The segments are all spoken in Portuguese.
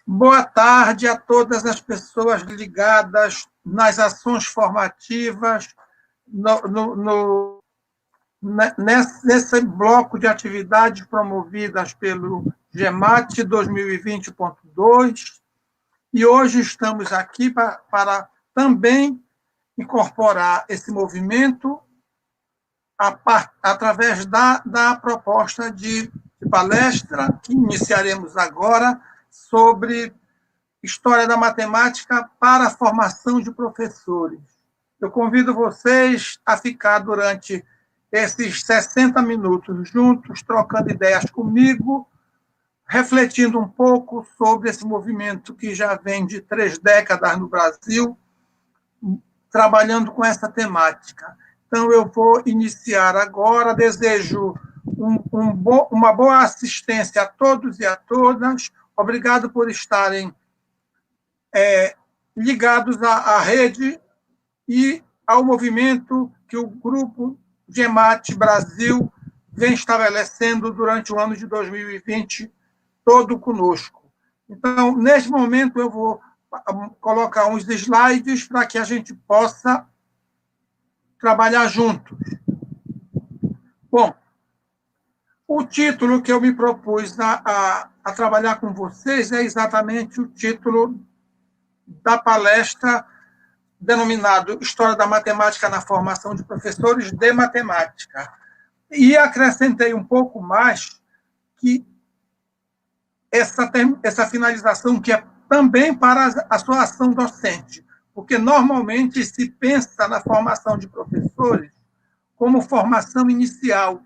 Boa tarde a todas as pessoas ligadas nas ações formativas, nesse bloco de atividades promovidas pelo GEMAT 2020.2, e hoje estamos aqui para também incorporar esse movimento através da proposta de palestra que iniciaremos agora sobre História da Matemática para a formação de professores. Eu convido vocês a ficar durante esses 60 minutos juntos, trocando ideias comigo, refletindo um pouco sobre esse movimento que já vem de 3 décadas no Brasil, trabalhando com essa temática. Então, eu vou iniciar agora, desejo uma boa assistência a todos e a todas, obrigado por estarem ligados à rede e ao movimento que o Grupo GEMAT Brasil vem estabelecendo durante o ano de 2020, todo conosco. Então, neste momento, eu vou colocar uns slides para que a gente possa trabalhar juntos. Bom, o título que eu me propus a trabalhar com vocês é exatamente o título da palestra denominado História da Matemática na Formação de Professores de Matemática. E acrescentei um pouco mais que essa finalização que é também para a sua ação docente, porque normalmente se pensa na formação de professores como formação inicial,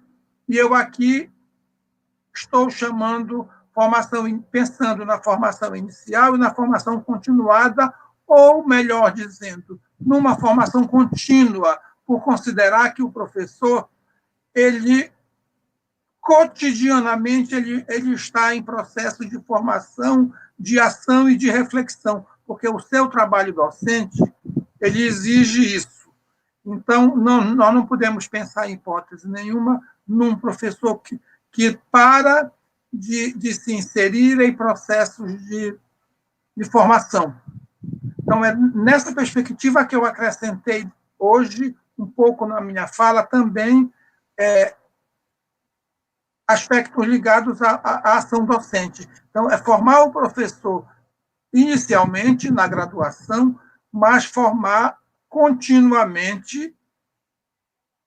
e eu aqui estou pensando na formação inicial e na formação continuada, ou, melhor dizendo, numa formação contínua, por considerar que o professor, cotidianamente, ele está em processo de formação, de ação e de reflexão, porque o seu trabalho docente, ele exige isso. Então, nós não podemos pensar em hipótese nenhuma num professor que para de se inserir em processos de formação. Então, é nessa perspectiva que eu acrescentei hoje, um pouco na minha fala, também aspectos ligados à ação docente. Então, é formar o professor inicialmente na graduação, mas formar continuamente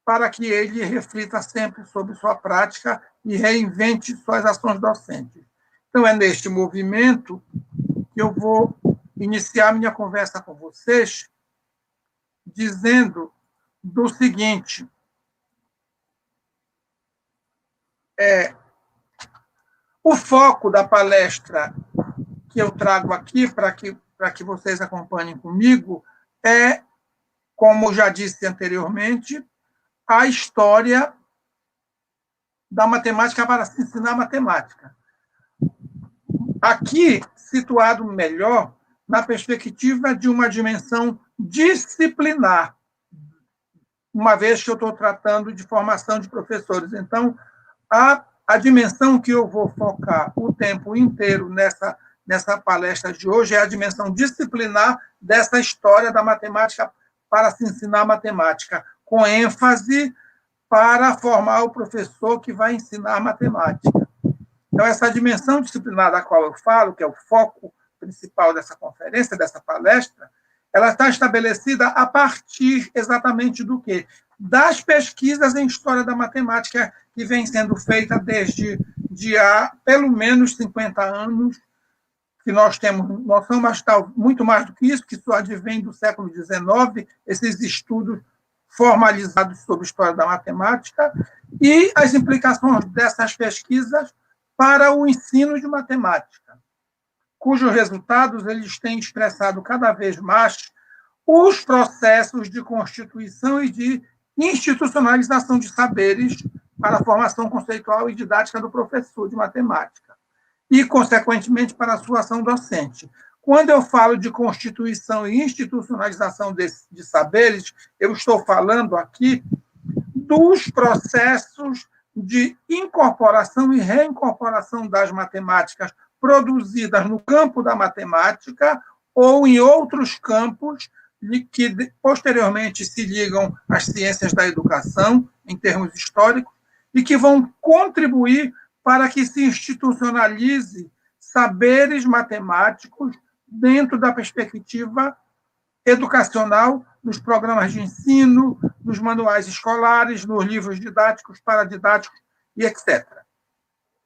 para que ele reflita sempre sobre sua prática e reinvente suas ações docentes. Então, é neste movimento que eu vou iniciar minha conversa com vocês dizendo do seguinte: o foco da palestra que eu trago aqui para que vocês acompanhem comigo é, como já disse anteriormente, a história da matemática para se ensinar matemática. Aqui, situado melhor na perspectiva de uma dimensão disciplinar, uma vez que eu estou tratando de formação de professores. Então, a dimensão que eu vou focar o tempo inteiro nessa palestra de hoje é a dimensão disciplinar dessa história da matemática para se ensinar matemática, com ênfase para formar o professor que vai ensinar matemática. Então, essa dimensão disciplinar da qual eu falo, que é o foco principal dessa conferência, dessa palestra, ela está estabelecida a partir exatamente do quê? Das pesquisas em história da matemática que vem sendo feita desde há pelo menos 50 anos, que nós temos noção, mas muito mais do que isso, que isso advém do século XIX, esses estudos formalizados sobre história da matemática, e as implicações dessas pesquisas para o ensino de matemática, cujos resultados eles têm expressado cada vez mais os processos de constituição e de institucionalização de saberes para a formação conceitual e didática do professor de matemática e, consequentemente, para a sua ação docente. Quando eu falo de constituição e institucionalização de saberes, eu estou falando aqui dos processos de incorporação e reincorporação das matemáticas produzidas no campo da matemática ou em outros campos que posteriormente se ligam às ciências da educação, em termos históricos, e que vão contribuir para que se institucionalize saberes matemáticos dentro da perspectiva educacional, nos programas de ensino, nos manuais escolares, nos livros didáticos, paradidáticos e etc.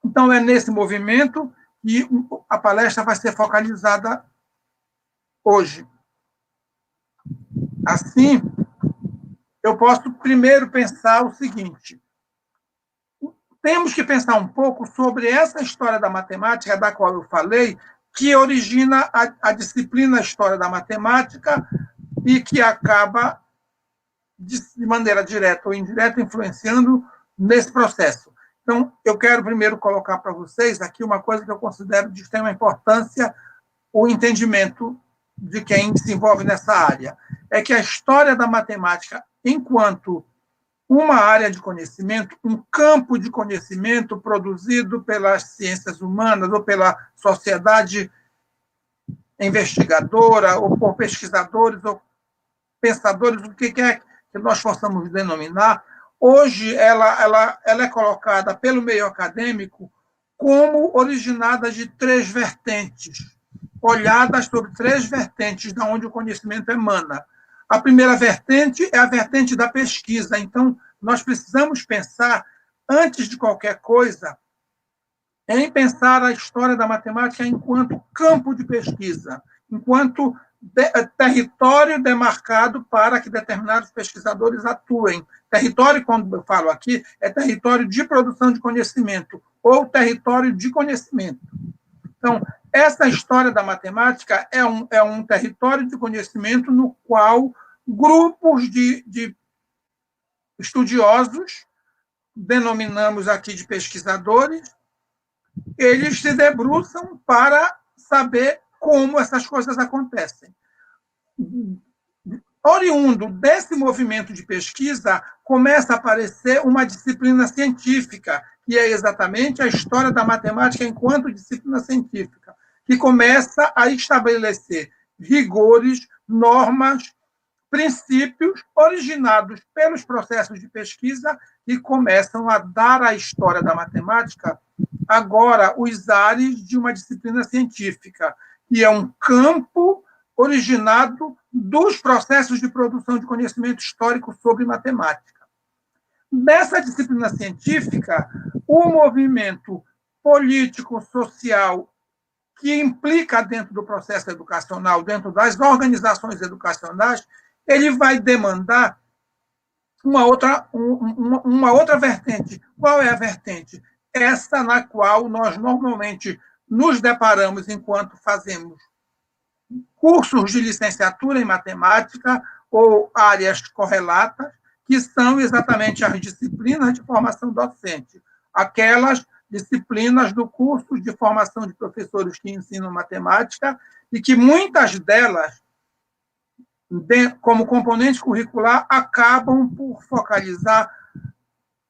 Então, é nesse movimento que a palestra vai ser focalizada hoje. Assim, eu posso primeiro pensar o seguinte: temos que pensar um pouco sobre essa história da matemática, da qual eu falei, que origina a disciplina História da Matemática e que acaba, de maneira direta ou indireta, influenciando nesse processo. Então, eu quero primeiro colocar para vocês aqui uma coisa que eu considero de extrema importância, o entendimento de quem se envolve nessa área. É que a história da matemática, enquanto uma área de conhecimento, um campo de conhecimento produzido pelas ciências humanas ou pela sociedade investigadora, ou por pesquisadores ou pensadores, o que quer que nós possamos denominar, hoje ela é colocada pelo meio acadêmico como originada de três vertentes, olhadas sobre três vertentes de onde o conhecimento emana. A primeira vertente é a vertente da pesquisa. Então, nós precisamos pensar, antes de qualquer coisa, em pensar a história da matemática enquanto campo de pesquisa, enquanto território demarcado para que determinados pesquisadores atuem. Território, quando eu falo aqui, é território de produção de conhecimento, ou território de conhecimento. Então, essa história da matemática é um território de conhecimento no qual grupos de estudiosos, denominamos aqui de pesquisadores, eles se debruçam para saber como essas coisas acontecem. Oriundo desse movimento de pesquisa, começa a aparecer uma disciplina científica, que é exatamente a história da matemática enquanto disciplina científica, que começa a estabelecer rigores, normas, princípios originados pelos processos de pesquisa e começam a dar à história da matemática agora os ares de uma disciplina científica, que é um campo originado dos processos de produção de conhecimento histórico sobre matemática. Nessa disciplina científica, o movimento político, social, que implica dentro do processo educacional, dentro das organizações educacionais, ele vai demandar uma outra vertente. Qual é a vertente? Essa na qual nós normalmente nos deparamos enquanto fazemos cursos de licenciatura em matemática ou áreas correlatas, que são exatamente as disciplinas de formação docente, aquelas disciplinas do curso de formação de professores que ensinam matemática e que muitas delas, como componente curricular, acabam por focalizar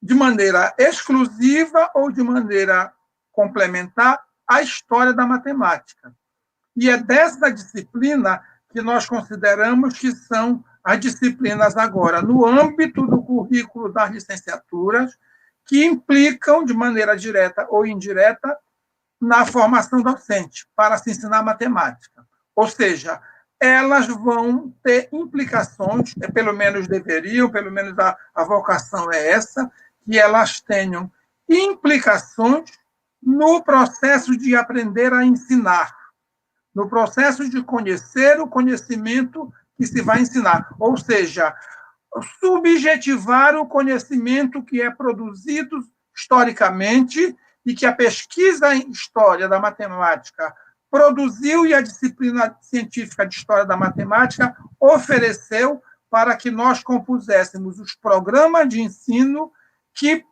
de maneira exclusiva ou de maneira complementar a história da matemática. E é dessa disciplina que nós consideramos que são as disciplinas agora, no âmbito do currículo das licenciaturas, que implicam, de maneira direta ou indireta, na formação docente, para se ensinar matemática. Ou seja, elas vão ter implicações, pelo menos deveriam, pelo menos a vocação é essa, que elas tenham implicações no processo de aprender a ensinar, no processo de conhecer o conhecimento que se vai ensinar. Ou seja, subjetivar o conhecimento que é produzido historicamente e que a pesquisa em história da matemática produziu e a disciplina científica de história da matemática ofereceu para que nós compuséssemos os programas de ensino que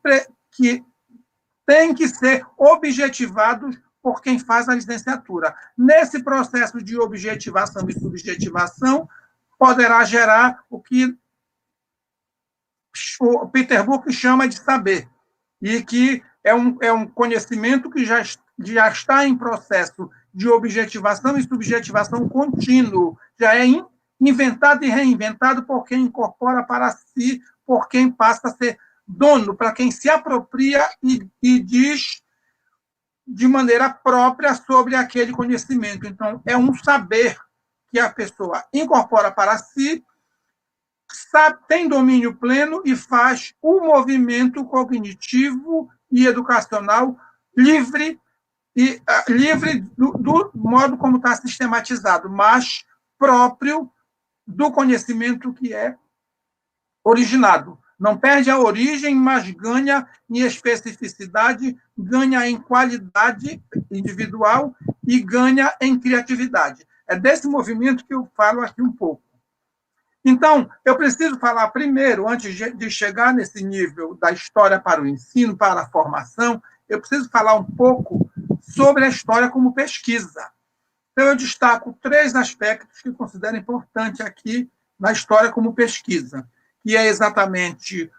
têm que ser objetivados por quem faz a licenciatura. Nesse processo de objetivação e subjetivação, poderá gerar o que o Peter Book chama de saber, e que é um conhecimento que já está em processo de objetivação e subjetivação contínuo, já é inventado e reinventado por quem incorpora para si, por quem passa a ser dono, para quem se apropria e diz de maneira própria sobre aquele conhecimento. Então, é um saber que a pessoa incorpora para si, sabe, tem domínio pleno e faz o movimento cognitivo e educacional livre do modo como está sistematizado, mas próprio do conhecimento que é originado. Não perde a origem, mas ganha em especificidade, ganha em qualidade individual e ganha em criatividade. É desse movimento que eu falo aqui um pouco. Então, eu preciso falar primeiro, antes de chegar nesse nível da história para o ensino, para a formação, eu preciso falar um pouco sobre a história como pesquisa. Então, eu destaco 3 aspectos que considero importante aqui na história como pesquisa, que é exatamente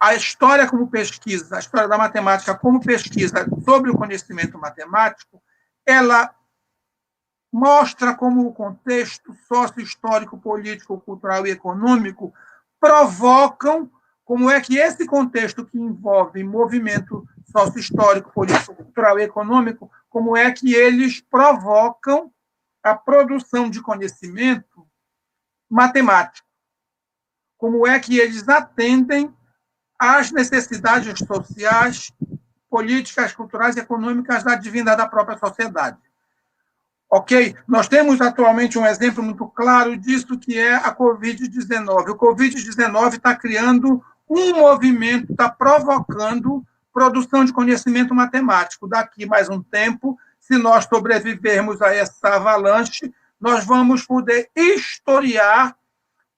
a história como pesquisa, a história da matemática como pesquisa sobre o conhecimento matemático, ela mostra como o contexto sócio-histórico, político, cultural e econômico provocam, como é que esse contexto que envolve movimento sócio-histórico, político, cultural e econômico, como é que eles provocam a produção de conhecimento matemático, como é que eles atendem às necessidades sociais, políticas, culturais e econômicas advindas da própria sociedade. Ok? Nós temos atualmente um exemplo muito claro disso, que é a Covid-19. O Covid-19 está criando um movimento, está provocando produção de conhecimento matemático. Daqui mais um tempo, se nós sobrevivermos a essa avalanche, nós vamos poder historiar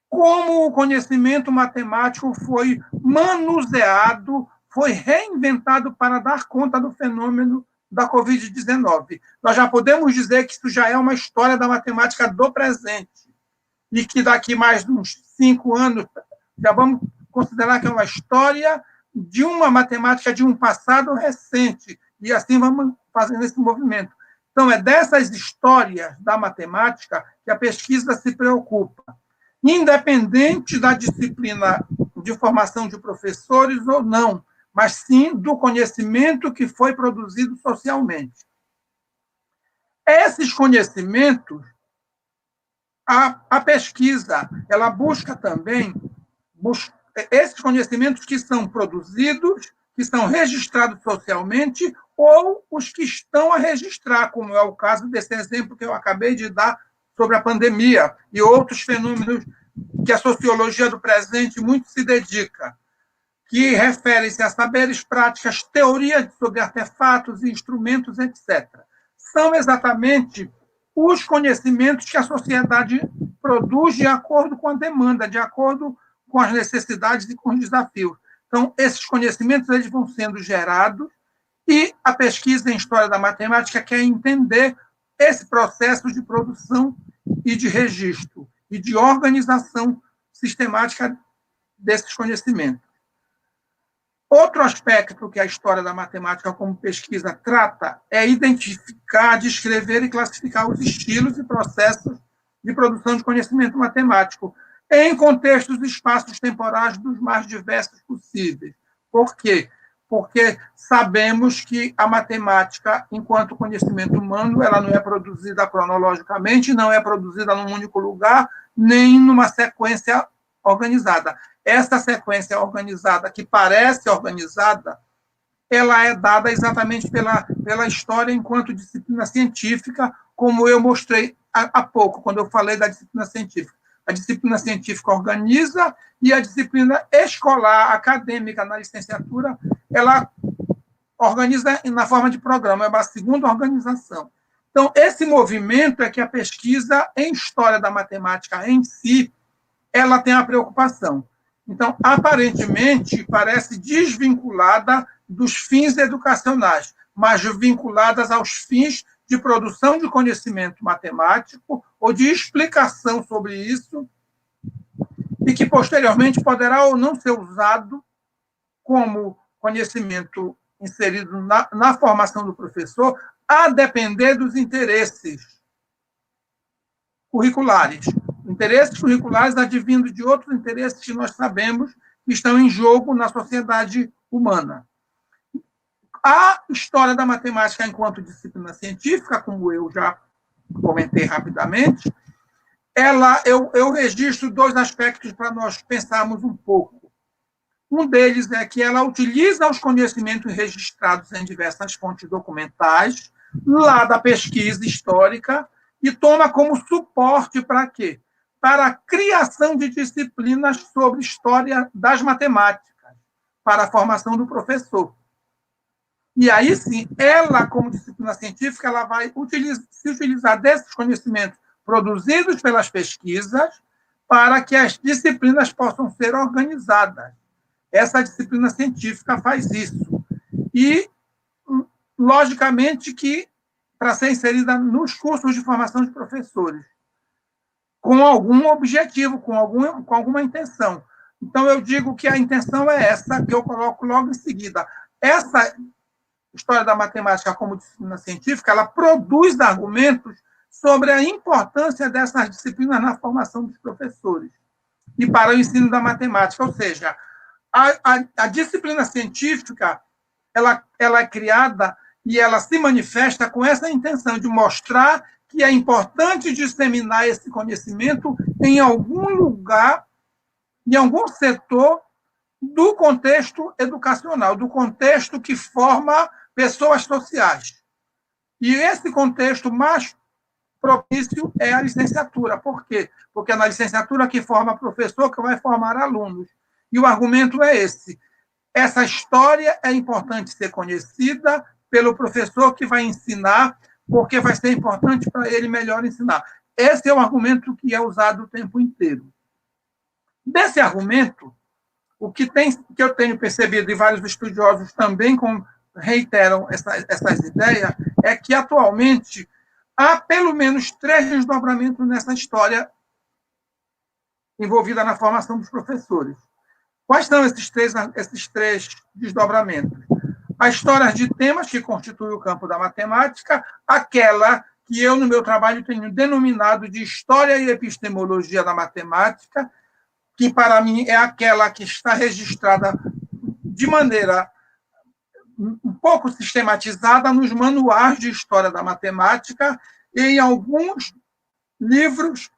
como o conhecimento matemático foi manuseado, foi reinventado para dar conta do fenômeno da Covid-19. Nós já podemos dizer que isso já é uma história da matemática do presente e que daqui mais uns 5 anos já vamos considerar que é uma história de uma matemática de um passado recente, e assim vamos fazendo esse movimento. Então, é dessas histórias da matemática que a pesquisa se preocupa, independente da disciplina de formação de professores ou não, mas sim do conhecimento que foi produzido socialmente. Esses conhecimentos, a pesquisa, ela busca também esses conhecimentos que são produzidos, que são registrados socialmente, ou os que estão a registrar, como é o caso desse exemplo que eu acabei de dar sobre a pandemia e outros fenômenos que a sociologia do presente muito se dedica, que referem-se a saberes, práticas, teorias sobre artefatos e instrumentos, etc. São exatamente os conhecimentos que a sociedade produz de acordo com a demanda, de acordo com as necessidades e com os desafios. Então, esses conhecimentos eles vão sendo gerados e a pesquisa em História da Matemática quer entender esse processo de produção e de registro e de organização sistemática desses conhecimentos. Outro aspecto que a História da Matemática como pesquisa trata é identificar, descrever e classificar os estilos e processos de produção de conhecimento matemático em contextos e espaços temporais dos mais diversos possíveis. Por quê? Porque sabemos que a matemática, enquanto conhecimento humano, ela não é produzida cronologicamente, não é produzida num único lugar, nem numa sequência organizada. Essa sequência organizada, que parece organizada, ela é dada exatamente pela história enquanto disciplina científica, como eu mostrei há pouco, quando eu falei da disciplina científica. A disciplina científica organiza e a disciplina escolar, acadêmica, na licenciatura, ela organiza na forma de programa, é uma segunda organização. Então, esse movimento é que a pesquisa em História da Matemática em si, ela tem a preocupação. Então, aparentemente, parece desvinculada dos fins educacionais, mas vinculadas aos fins de produção de conhecimento matemático ou de explicação sobre isso, e que, posteriormente, poderá ou não ser usado como conhecimento inserido na formação do professor, a depender dos interesses curriculares. Interesses curriculares advindo de outros interesses que nós sabemos que estão em jogo na sociedade humana. A história da matemática enquanto disciplina científica, como eu já comentei rapidamente, eu registro dois aspectos para nós pensarmos um pouco. Um deles é que ela utiliza os conhecimentos registrados em diversas fontes documentais, lá da pesquisa histórica, e toma como suporte para quê? Para a criação de disciplinas sobre história das matemáticas, para a formação do professor. E aí, sim, ela, como disciplina científica, ela vai se utilizar desses conhecimentos produzidos pelas pesquisas para que as disciplinas possam ser organizadas. Essa disciplina científica faz isso. E, logicamente, que para ser inserida nos cursos de formação de professores, com algum objetivo, com alguma intenção. Então, eu digo que a intenção é essa, que eu coloco logo em seguida. Essa história da matemática como disciplina científica, ela produz argumentos sobre a importância dessas disciplinas na formação dos professores e para o ensino da matemática. Ou seja, a disciplina científica ela é criada e ela se manifesta com essa intenção de mostrar que é importante disseminar esse conhecimento em algum lugar, em algum setor do contexto educacional, do contexto que forma pessoas sociais. E esse contexto mais propício é a licenciatura. Por quê? Porque é na licenciatura que forma professor, que vai formar alunos. E o argumento é esse. Essa história é importante ser conhecida pelo professor que vai ensinar, porque vai ser importante para ele melhor ensinar. Esse é o argumento que é usado o tempo inteiro. Desse argumento, o que eu tenho percebido, e vários estudiosos também reiteram essas ideias, é que, atualmente, há pelo menos 3 desdobramentos nessa história envolvida na formação dos professores. Quais são esses três desdobramentos? As histórias de temas que constituem o campo da matemática, aquela que eu, no meu trabalho, tenho denominado de História e Epistemologia da Matemática, que, para mim, é aquela que está registrada de maneira um pouco sistematizada nos manuais de História da Matemática e em alguns livros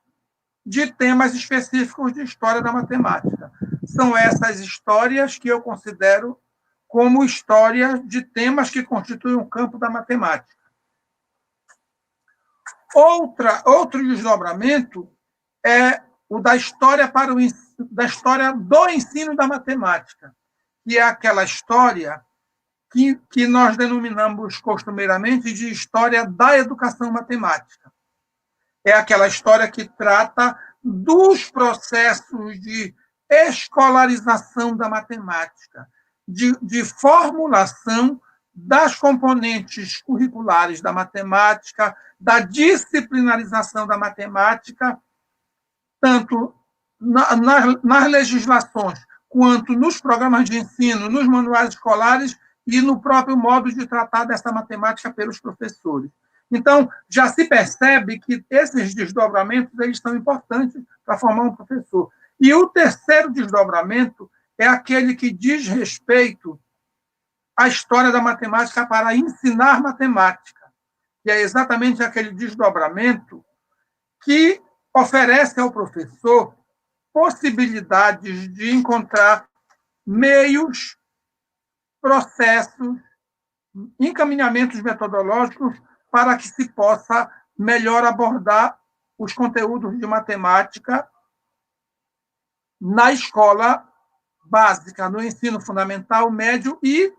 de temas específicos de História da Matemática. São essas histórias que eu considero como histórias de temas que constituem o campo da matemática. Outro desdobramento é o da história da história do ensino da matemática, que é aquela história que nós denominamos costumeiramente de história da educação matemática. É aquela história que trata dos processos de escolarização da matemática, de formulação das componentes curriculares da matemática, da disciplinarização da matemática, tanto nas legislações, quanto nos programas de ensino, nos manuais escolares e no próprio modo de tratar dessa matemática pelos professores. Então, já se percebe que esses desdobramentos eles são importantes para formar um professor. E o terceiro desdobramento é aquele que diz respeito à história da matemática para ensinar matemática, que é exatamente aquele desdobramento que oferece ao professor possibilidades de encontrar meios, processos, encaminhamentos metodológicos para que se possa melhor abordar os conteúdos de matemática na escola básica, no ensino fundamental, médio e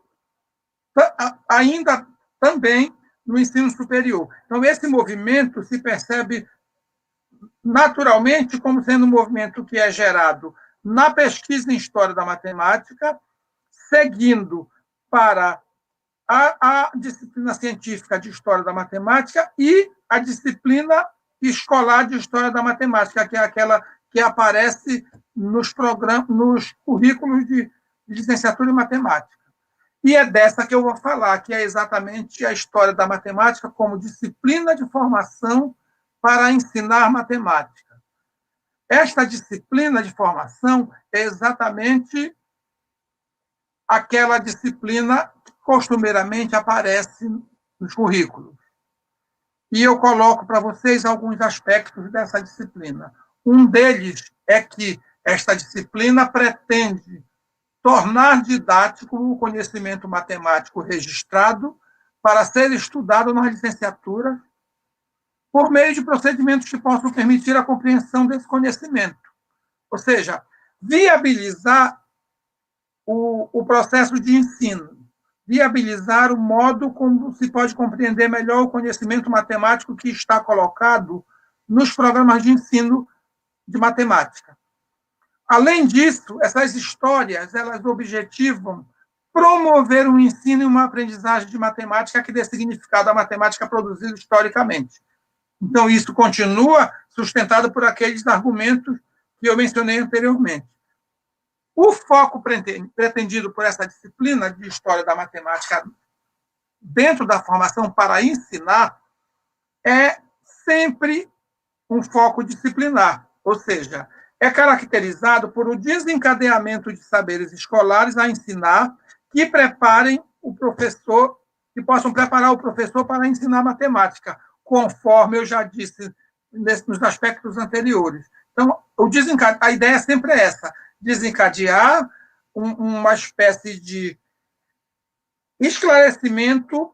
ainda também no ensino superior. Então, esse movimento se percebe naturalmente como sendo um movimento que é gerado na pesquisa em História da Matemática, seguindo para a disciplina científica de História da Matemática e a disciplina escolar de História da Matemática, que é aquela que aparece nos currículos de licenciatura em matemática. E é dessa que eu vou falar, que é exatamente a história da matemática como disciplina de formação para ensinar matemática. Esta disciplina de formação é exatamente aquela disciplina que costumeiramente aparece nos currículos. E eu coloco para vocês alguns aspectos dessa disciplina. Um deles é que esta disciplina pretende tornar didático o conhecimento matemático registrado para ser estudado na licenciatura por meio de procedimentos que possam permitir a compreensão desse conhecimento. Ou seja, viabilizar o processo de ensino, viabilizar o modo como se pode compreender melhor o conhecimento matemático que está colocado nos programas de ensino de matemática. Além disso, essas histórias, elas objetivam promover um ensino e uma aprendizagem de matemática que dê significado à matemática produzida historicamente. Então, isso continua sustentado por aqueles argumentos que eu mencionei anteriormente. O foco pretendido por essa disciplina de História da Matemática dentro da formação para ensinar é sempre um foco disciplinar, ou seja, é caracterizado por um desencadeamento de saberes escolares a ensinar que preparem o professor, que possam preparar o professor para ensinar matemática, conforme eu já disse nos aspectos anteriores. Então, a ideia é sempre essa, desencadear uma espécie de esclarecimento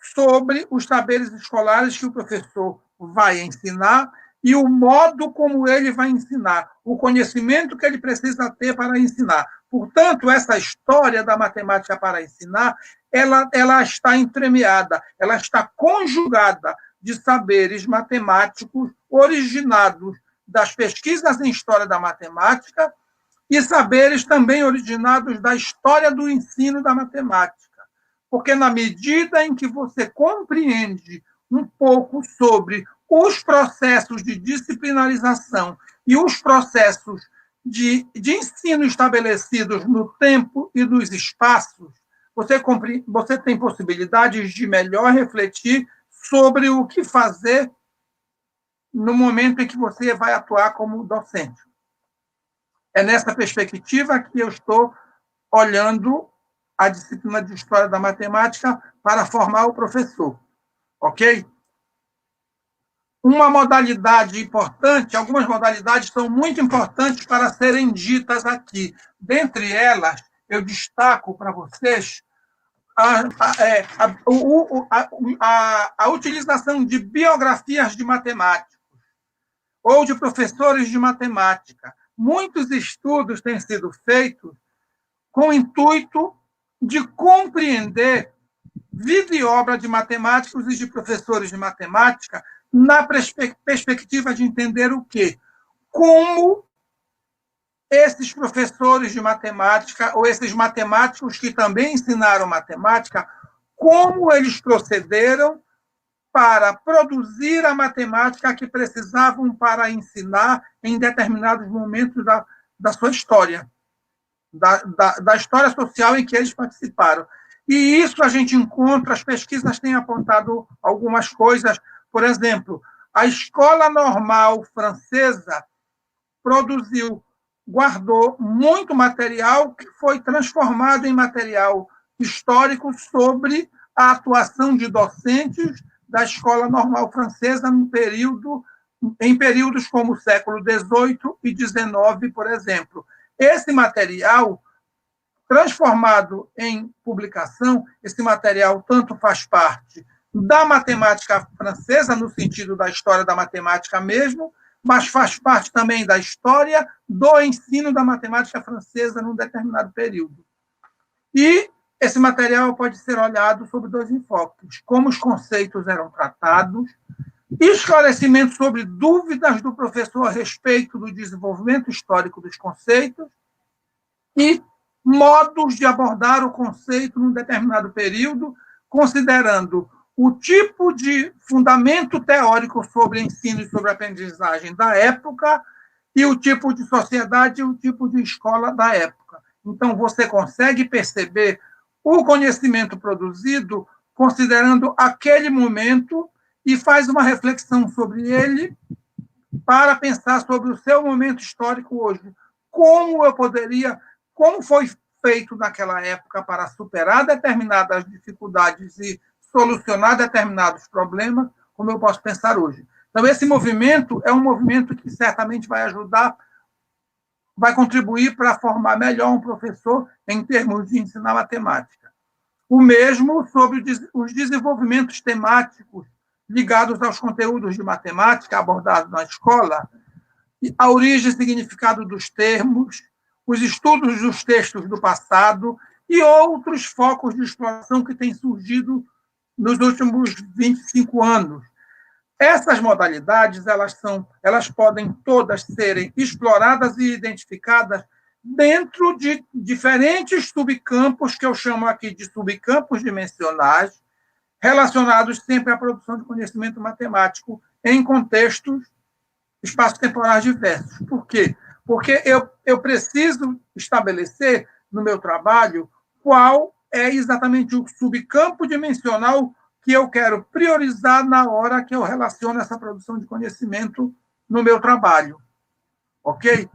sobre os saberes escolares que o professor vai ensinar e o modo como ele vai ensinar, o conhecimento que ele precisa ter para ensinar. Portanto, essa história da matemática para ensinar, ela está entremeada, ela está conjugada de saberes matemáticos originados das pesquisas em história da matemática e saberes também originados da história do ensino da matemática. Porque na medida em que você compreende um pouco sobre os processos de disciplinarização e os processos de ensino estabelecidos no tempo e nos espaços, você tem possibilidades de melhor refletir sobre o que fazer no momento em que você vai atuar como docente. É nessa perspectiva que eu estou olhando a disciplina de História da Matemática para formar o professor, ok? Uma modalidade importante, algumas modalidades são muito importantes para serem ditas aqui. Dentre elas, eu destaco para vocês a utilização de biografias de matemáticos ou de professores de matemática. Muitos estudos têm sido feitos com o intuito de compreender vida e obra de matemáticos e de professores de matemática na perspectiva de entender o quê? Como esses professores de matemática, ou esses matemáticos que também ensinaram matemática, como eles procederam para produzir a matemática que precisavam para ensinar em determinados momentos da sua história, da história social em que eles participaram. E isso a gente encontra, as pesquisas têm apontado algumas coisas. Por exemplo, a Escola Normal Francesa guardou muito material que foi transformado em material histórico sobre a atuação de docentes da Escola Normal Francesa em períodos como o século XVIII e XIX, por exemplo. Esse material transformado em publicação, esse material tanto faz parte da matemática francesa, no sentido da história da matemática mesmo, mas faz parte também da história do ensino da matemática francesa num determinado período. E esse material pode ser olhado sob dois enfoques: como os conceitos eram tratados, esclarecimento sobre dúvidas do professor a respeito do desenvolvimento histórico dos conceitos e modos de abordar o conceito num determinado período, considerando o tipo de fundamento teórico sobre ensino e sobre aprendizagem da época e o tipo de sociedade e o tipo de escola da época. Então, você consegue perceber o conhecimento produzido considerando aquele momento e faz uma reflexão sobre ele para pensar sobre o seu momento histórico hoje. Como foi feito naquela época para superar determinadas dificuldades e solucionar determinados problemas, como eu posso pensar hoje. Então, esse movimento é um movimento que certamente vai ajudar, vai contribuir para formar melhor um professor em termos de ensinar matemática. O mesmo sobre os desenvolvimentos temáticos ligados aos conteúdos de matemática abordados na escola, a origem e significado dos termos, os estudos dos textos do passado e outros focos de exploração que têm surgido nos últimos 25 anos. Essas modalidades, elas podem todas serem exploradas e identificadas dentro de diferentes subcampos, que eu chamo aqui de subcampos dimensionais, relacionados sempre à produção de conhecimento matemático em contextos espaço-temporais diversos. Por quê? Porque eu preciso estabelecer no meu trabalho qual é exatamente o subcampo dimensional que eu quero priorizar na hora que eu relaciono essa produção de conhecimento no meu trabalho. Ok?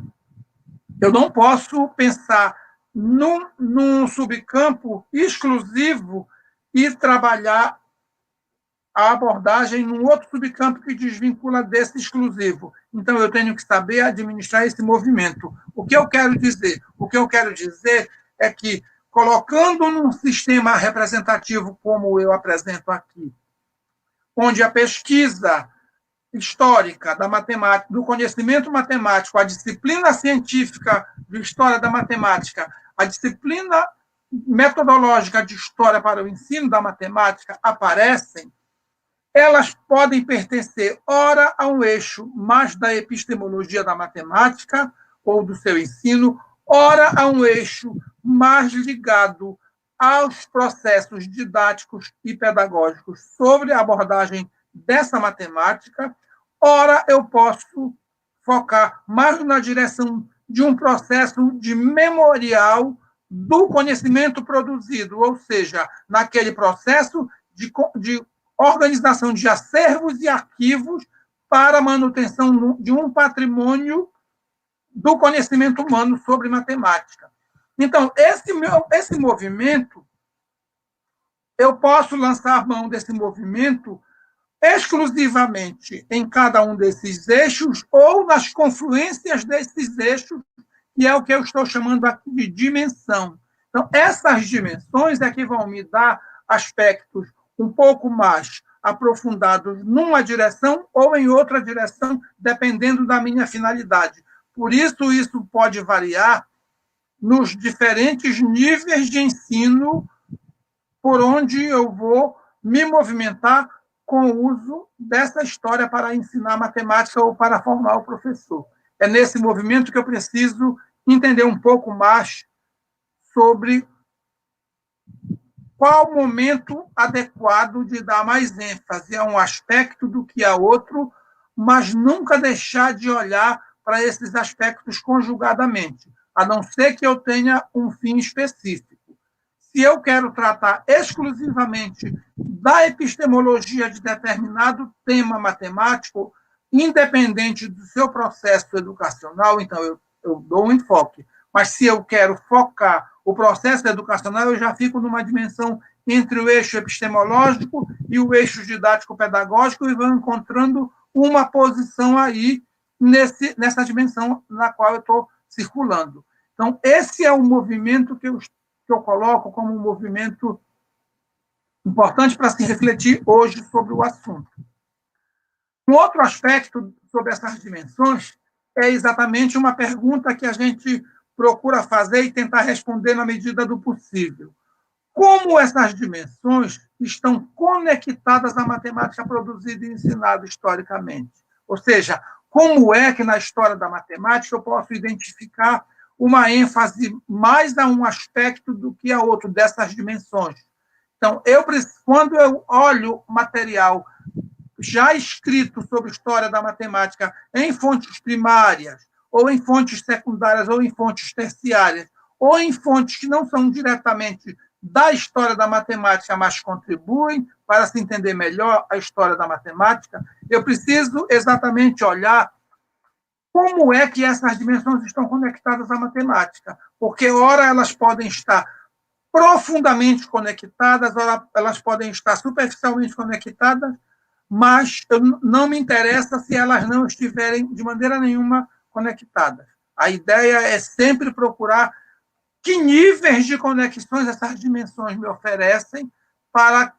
Eu não posso pensar num subcampo exclusivo e trabalhar a abordagem num outro subcampo que desvincula desse exclusivo. Então, eu tenho que saber administrar esse movimento. O que eu quero dizer? O que eu quero dizer é que, colocando num sistema representativo como eu apresento aqui, onde a pesquisa histórica da matemática, do conhecimento matemático, a disciplina científica de história da matemática, a disciplina metodológica de história para o ensino da matemática aparecem, elas podem pertencer, ora, a um eixo mais da epistemologia da matemática ou do seu ensino, ora, a um eixo mais ligado aos processos didáticos e pedagógicos sobre a abordagem dessa matemática, ora, eu posso focar mais na direção de um processo de memorial do conhecimento produzido, ou seja, naquele processo de organização de acervos e arquivos para a manutenção de um patrimônio do conhecimento humano sobre matemática. Então, esse movimento, eu posso lançar mão desse movimento exclusivamente em cada um desses eixos ou nas confluências desses eixos, que é o que eu estou chamando aqui de dimensão. Então, essas dimensões é que vão me dar aspectos um pouco mais aprofundados numa direção ou em outra direção, dependendo da minha finalidade. Por isso, isso pode variar nos diferentes níveis de ensino por onde eu vou me movimentar com o uso dessa história para ensinar matemática ou para formar o professor. É nesse movimento que eu preciso entender um pouco mais sobre qual o momento adequado de dar mais ênfase a um aspecto do que a outro, mas nunca deixar de olhar para esses aspectos conjugadamente, a não ser que eu tenha um fim específico. Se eu quero tratar exclusivamente da epistemologia de determinado tema matemático, independente do seu processo educacional, então eu dou um enfoque. Mas se eu quero focar o processo educacional, eu já fico numa dimensão entre o eixo epistemológico e o eixo didático-pedagógico e vou encontrando uma posição aí nessa dimensão na qual eu estou circulando. Então, esse é o movimento que eu coloco como um movimento importante para se refletir hoje sobre o assunto. Um outro aspecto sobre essas dimensões é exatamente uma pergunta que a gente procura fazer e tentar responder na medida do possível. Como essas dimensões estão conectadas à matemática produzida e ensinada historicamente? Ou seja, como é que na história da matemática eu posso identificar uma ênfase mais a um aspecto do que a outro dessas dimensões? Então, quando eu olho material já escrito sobre história da matemática em fontes primárias, ou em fontes secundárias, ou em fontes terciárias, ou em fontes que não são diretamente da história da matemática, mas contribuem para se entender melhor a história da matemática, eu preciso exatamente olhar como é que essas dimensões estão conectadas à matemática, porque, ora, elas podem estar profundamente conectadas, ora, elas podem estar superficialmente conectadas, mas não me interessa se elas não estiverem de maneira nenhuma conectadas. A ideia é sempre procurar que níveis de conexões essas dimensões me oferecem para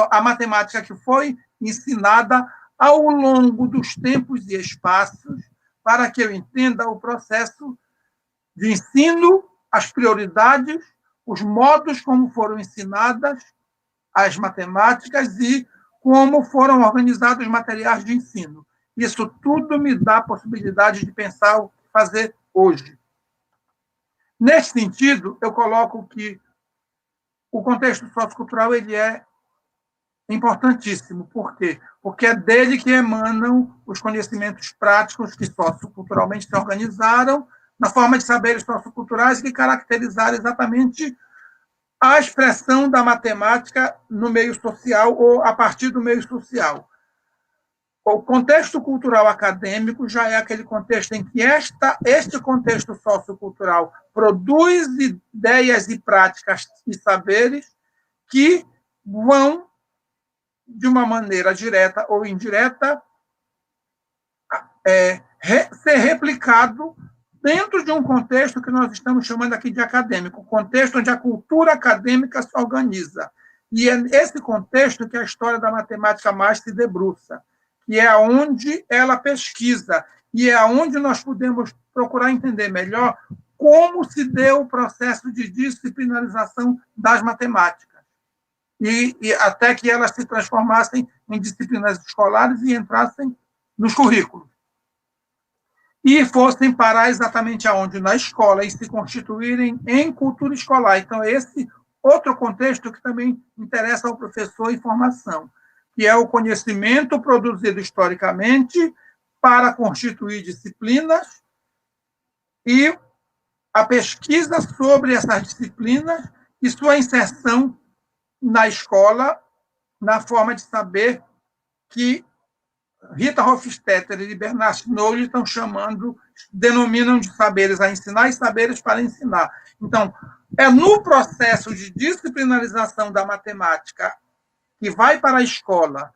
a matemática que foi ensinada ao longo dos tempos e espaços, para que eu entenda o processo de ensino, as prioridades, os modos como foram ensinadas as matemáticas e como foram organizados os materiais de ensino. Isso tudo me dá a possibilidade de pensar o que fazer hoje. Nesse sentido, eu coloco que o contexto sociocultural ele é importantíssimo. Por quê? Porque é dele que emanam os conhecimentos práticos que socioculturalmente se organizaram na forma de saberes socioculturais que caracterizaram exatamente a expressão da matemática no meio social ou a partir do meio social. O contexto cultural acadêmico já é aquele contexto em que este contexto sociocultural produz ideias e práticas e saberes que vão, de uma maneira direta ou indireta, ser replicado dentro de um contexto que nós estamos chamando aqui de acadêmico, o contexto onde a cultura acadêmica se organiza. E é nesse contexto que a história da matemática mais se debruça, que é onde ela pesquisa, e é onde nós podemos procurar entender melhor como se deu o processo de disciplinarização das matemáticas, e até que elas se transformassem em disciplinas escolares e entrassem nos currículos. E fossem parar exatamente aonde? Na escola, e se constituírem em cultura escolar. Então, esse outro contexto que também interessa ao professor em formação, que é o conhecimento produzido historicamente para constituir disciplinas e a pesquisa sobre essas disciplinas e sua inserção na escola, na forma de saber que Rita Hofstetter e Bernard Snow estão chamando, denominam de saberes a ensinar e saberes para ensinar. Então, é no processo de disciplinarização da matemática que vai para a escola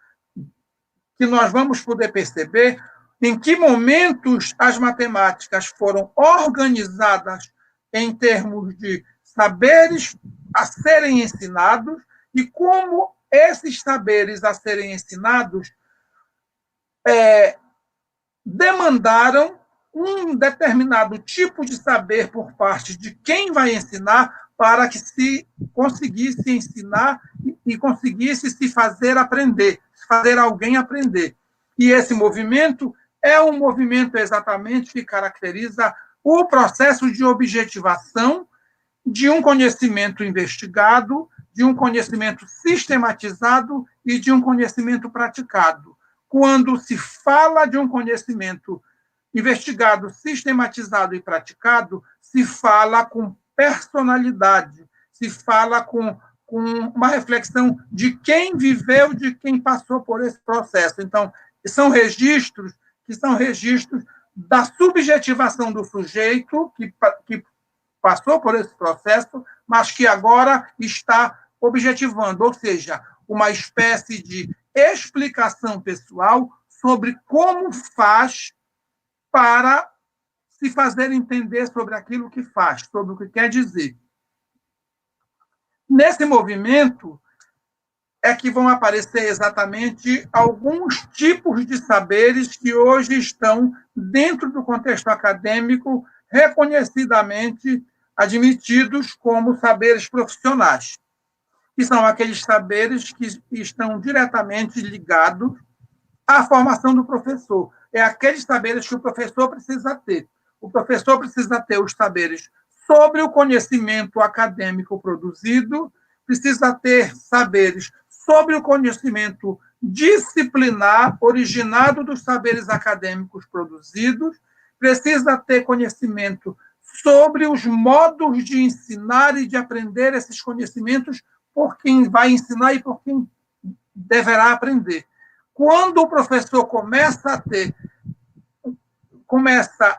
que nós vamos poder perceber em que momentos as matemáticas foram organizadas em termos de saberes a serem ensinados e como esses saberes a serem ensinados demandaram um determinado tipo de saber por parte de quem vai ensinar para que se conseguisse ensinar e conseguisse se fazer aprender, fazer alguém aprender. E esse movimento é um movimento exatamente que caracteriza o processo de objetivação de um conhecimento investigado, de um conhecimento sistematizado e de um conhecimento praticado. Quando se fala de um conhecimento investigado, sistematizado e praticado, se fala com personalidade, se fala com uma reflexão de quem viveu, de quem passou por esse processo. Então, são registros que são registros da subjetivação do sujeito que passou por esse processo, mas que agora está objetivando, ou seja, uma espécie de explicação pessoal sobre como faz para se fazer entender sobre aquilo que faz, sobre o que quer dizer. Nesse movimento é que vão aparecer exatamente alguns tipos de saberes que hoje estão dentro do contexto acadêmico reconhecidamente admitidos como saberes profissionais, que são aqueles saberes que estão diretamente ligados à formação do professor. É aqueles saberes que o professor precisa ter. O professor precisa ter os saberes sobre o conhecimento acadêmico produzido, precisa ter saberes sobre o conhecimento disciplinar originado dos saberes acadêmicos produzidos, precisa ter conhecimento sobre os modos de ensinar e de aprender esses conhecimentos por quem vai ensinar e por quem deverá aprender. Quando o professor começa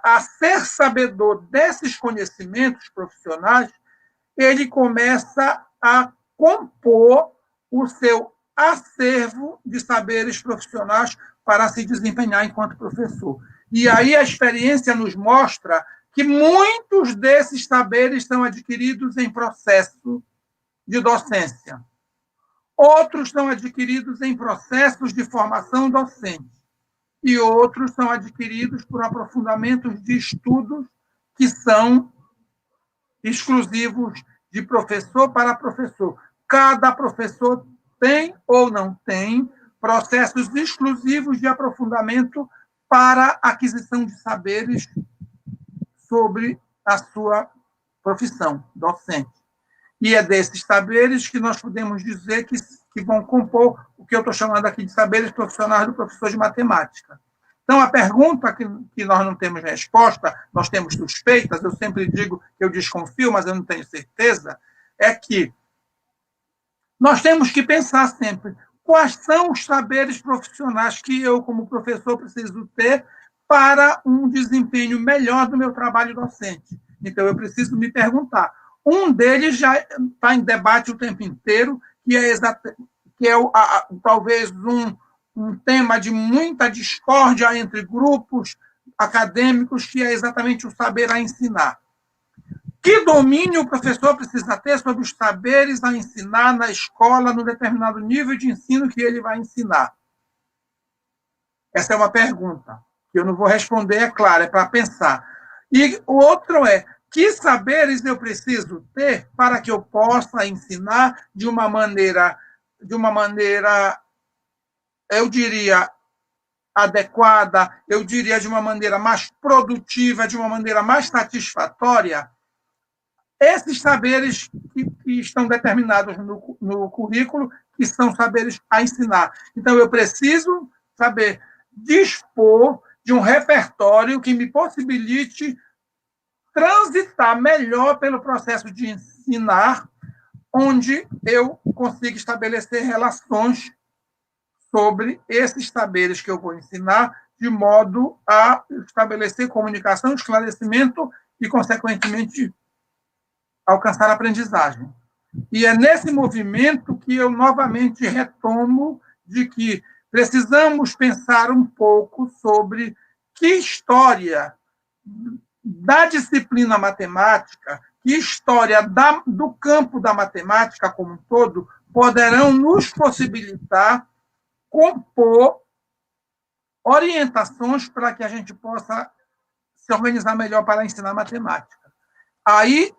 a ser sabedor desses conhecimentos profissionais, ele começa a compor o seu acervo de saberes profissionais para se desempenhar enquanto professor. E aí a experiência nos mostra que muitos desses saberes são adquiridos em processo de docência. Outros são adquiridos em processos de formação docente. E outros são adquiridos por aprofundamentos de estudos que são exclusivos de professor para professor. Cada professor tem ou não tem processos exclusivos de aprofundamento para aquisição de saberes sobre a sua profissão docente. E é desses saberes que nós podemos dizer que vão compor o que eu estou chamando aqui de saberes profissionais do professor de matemática. Então, a pergunta que nós não temos resposta, nós temos suspeitas, eu sempre digo que eu desconfio, mas eu não tenho certeza, é que nós temos que pensar sempre quais são os saberes profissionais que eu, como professor, preciso ter para um desempenho melhor do meu trabalho docente. Então, eu preciso me perguntar. Um deles já está em debate o tempo inteiro, que é talvez um tema de muita discórdia entre grupos acadêmicos, que é exatamente o saber a ensinar. Que domínio o professor precisa ter sobre os saberes a ensinar na escola, no determinado nível de ensino que ele vai ensinar? Essa é uma pergunta que eu não vou responder, é claro, é para pensar. E o outro é, que saberes eu preciso ter para que eu possa ensinar de uma maneira, eu diria, adequada, eu diria de uma maneira mais produtiva, de uma maneira mais satisfatória, esses saberes que estão determinados no currículo, que são saberes a ensinar. Então, eu preciso saber dispor de um repertório que me possibilite transitar melhor pelo processo de ensinar, onde eu consigo estabelecer relações sobre esses saberes que eu vou ensinar, de modo a estabelecer comunicação, esclarecimento e, consequentemente, alcançar a aprendizagem. E é nesse movimento que eu novamente retomo de que precisamos pensar um pouco sobre que história da disciplina matemática, que história do campo da matemática como um todo, poderão nos possibilitar compor orientações para que a gente possa se organizar melhor para ensinar matemática. Aí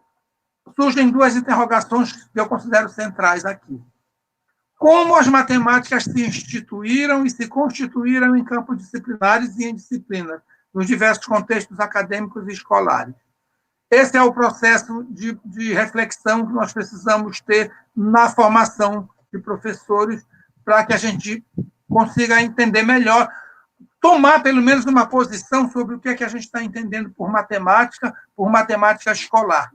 surgem duas interrogações que eu considero centrais aqui. Como as matemáticas se instituíram e se constituíram em campos disciplinares e em disciplinas, nos diversos contextos acadêmicos e escolares? Esse é o processo de reflexão que nós precisamos ter na formação de professores para que a gente consiga entender melhor, tomar pelo menos uma posição sobre o que é que a gente está entendendo por matemática escolar,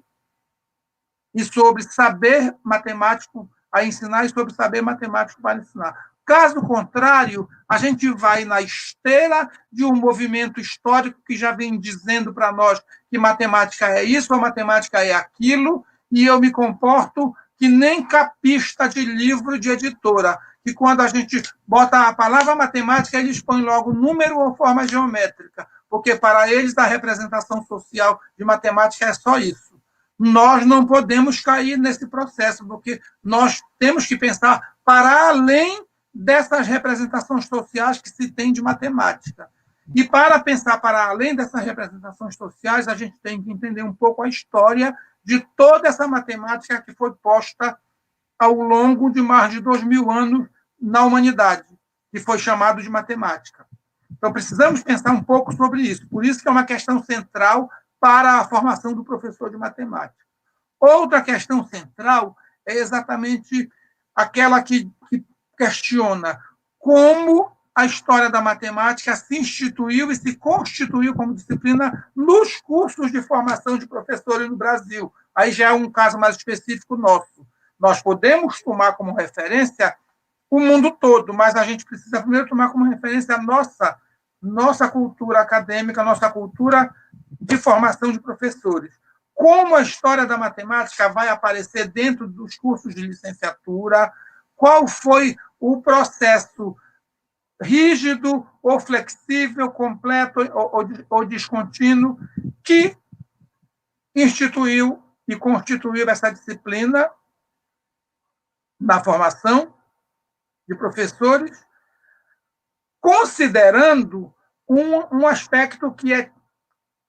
e sobre saber matemático a ensinar e sobre saber matemático para ensinar. Caso contrário, a gente vai na esteira de um movimento histórico que já vem dizendo para nós que matemática é isso, a matemática é aquilo, e eu me comporto que nem capista de livro de editora, que quando a gente bota a palavra matemática, eles põem logo número ou forma geométrica, porque para eles a representação social de matemática é só isso. Nós não podemos cair nesse processo, porque nós temos que pensar para além dessas representações sociais que se tem de matemática. E para pensar para além dessas representações sociais, a gente tem que entender um pouco a história de toda essa matemática que foi posta ao longo de mais de 2000 anos na humanidade, que foi chamado de matemática. Então, precisamos pensar um pouco sobre isso. Por isso que é uma questão central para a formação do professor de matemática. Outra questão central é exatamente aquela que questiona como a história da matemática se instituiu e se constituiu como disciplina nos cursos de formação de professores no Brasil. Aí já é um caso mais específico nosso. Nós podemos tomar como referência o mundo todo, mas a gente precisa primeiro tomar como referência a nossa cultura acadêmica, nossa cultura de formação de professores. Como a história da matemática vai aparecer dentro dos cursos de licenciatura, qual foi o processo rígido ou flexível, completo ou descontínuo, que instituiu e constituiu essa disciplina na formação de professores, considerando um aspecto que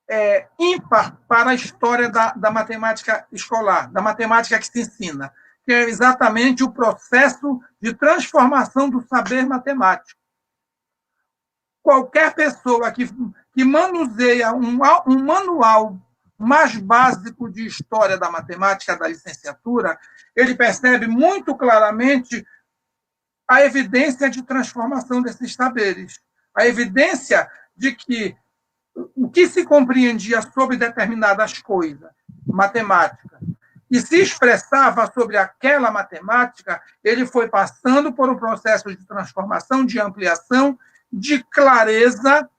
é ímpar para a história da matemática escolar, da matemática que se ensina, que é exatamente o processo de transformação do saber matemático. Qualquer pessoa que manuseia um manual mais básico de história da matemática da licenciatura, ele percebe muito claramente a evidência de transformação desses saberes, a evidência de que o que se compreendia sobre determinadas coisas, matemática, e se expressava sobre aquela matemática, ele foi passando por um processo de transformação, de ampliação, de clareza,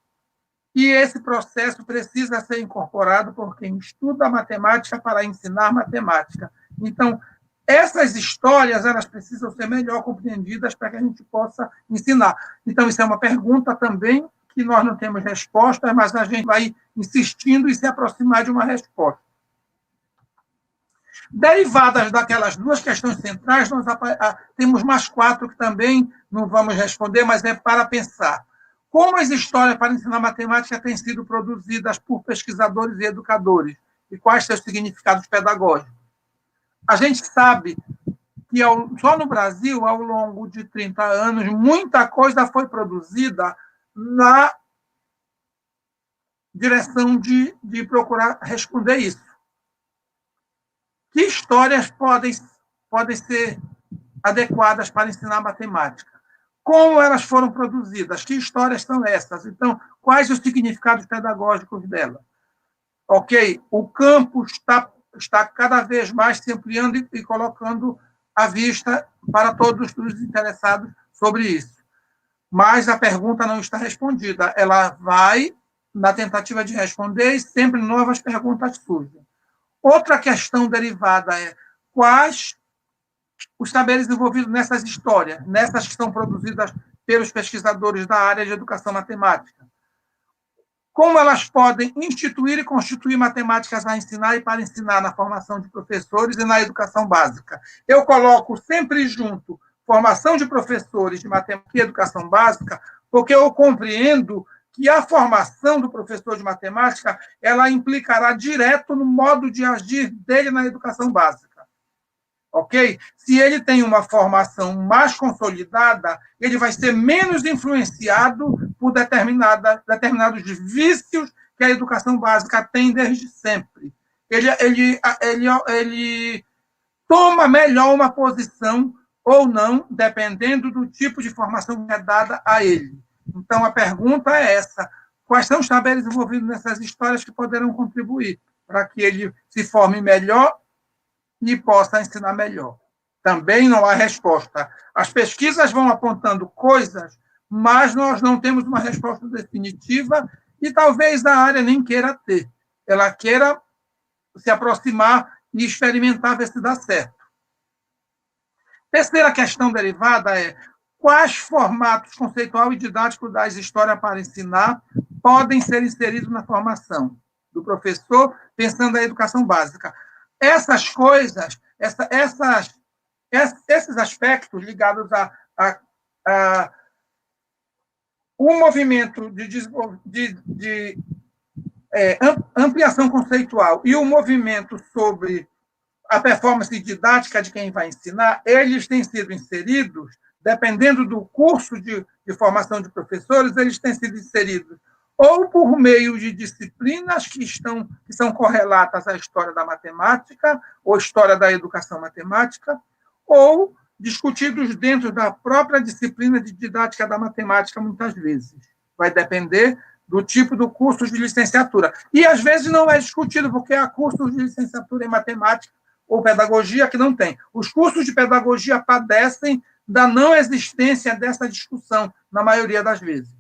e esse processo precisa ser incorporado por quem estuda matemática para ensinar matemática. Então, essas histórias, elas precisam ser melhor compreendidas para que a gente possa ensinar. Então, isso é uma pergunta também que nós não temos resposta, mas a gente vai insistindo em se aproximar de uma resposta. Derivadas daquelas duas questões centrais, nós temos mais 4 que também não vamos responder, mas é para pensar. Como as histórias para ensinar matemática têm sido produzidas por pesquisadores e educadores? E quais seus significados pedagógicos? A gente sabe que só no Brasil, ao longo de 30 anos, muita coisa foi produzida na direção de procurar responder isso. Que histórias podem ser adequadas para ensinar matemática? Como elas foram produzidas? Que histórias são essas? Então, quais os significados pedagógicos delas? Ok, o campo está cada vez mais se ampliando e colocando à vista para todos os interessados sobre isso. Mas a pergunta não está respondida. Ela vai na tentativa de responder e sempre novas perguntas surgem. Outra questão derivada é quais os saberes envolvidos nessas histórias, nessas que são produzidas pelos pesquisadores da área de educação matemática. Como elas podem instituir e constituir matemáticas a ensinar e para ensinar na formação de professores e na educação básica. Eu coloco sempre junto formação de professores de matemática e educação básica, porque eu compreendo que a formação do professor de matemática ela implicará direto no modo de agir dele na educação básica. Ok? Se ele tem uma formação mais consolidada, ele vai ser menos influenciado por determinados vícios que a educação básica tem desde sempre. Ele toma melhor uma posição ou não, dependendo do tipo de formação que é dada a ele. Então, a pergunta é essa: quais são os saberes envolvidos nessas histórias que poderão contribuir para que ele se forme melhor e possa ensinar melhor? Também não há resposta. As pesquisas vão apontando coisas, mas nós não temos uma resposta definitiva e talvez a área nem queira ter. Ela queira se aproximar e experimentar, ver se dá certo. Terceira questão derivada é: quais formatos conceitual e didático das histórias para ensinar podem ser inseridos na formação do professor, pensando na educação básica? Essas coisas, esses aspectos ligados a um movimento de ampliação conceitual e o movimento sobre a performance didática de quem vai ensinar, eles têm sido inseridos, dependendo do curso de formação de professores, eles têm sido inseridos ou por meio de disciplinas que são correlatas à história da matemática, ou história da educação matemática, ou discutidos dentro da própria disciplina de didática da matemática, muitas vezes. Vai depender do tipo do curso de licenciatura. E, às vezes, não é discutido, porque há cursos de licenciatura em matemática ou pedagogia que não tem. Os cursos de pedagogia padecem da não existência dessa discussão, na maioria das vezes.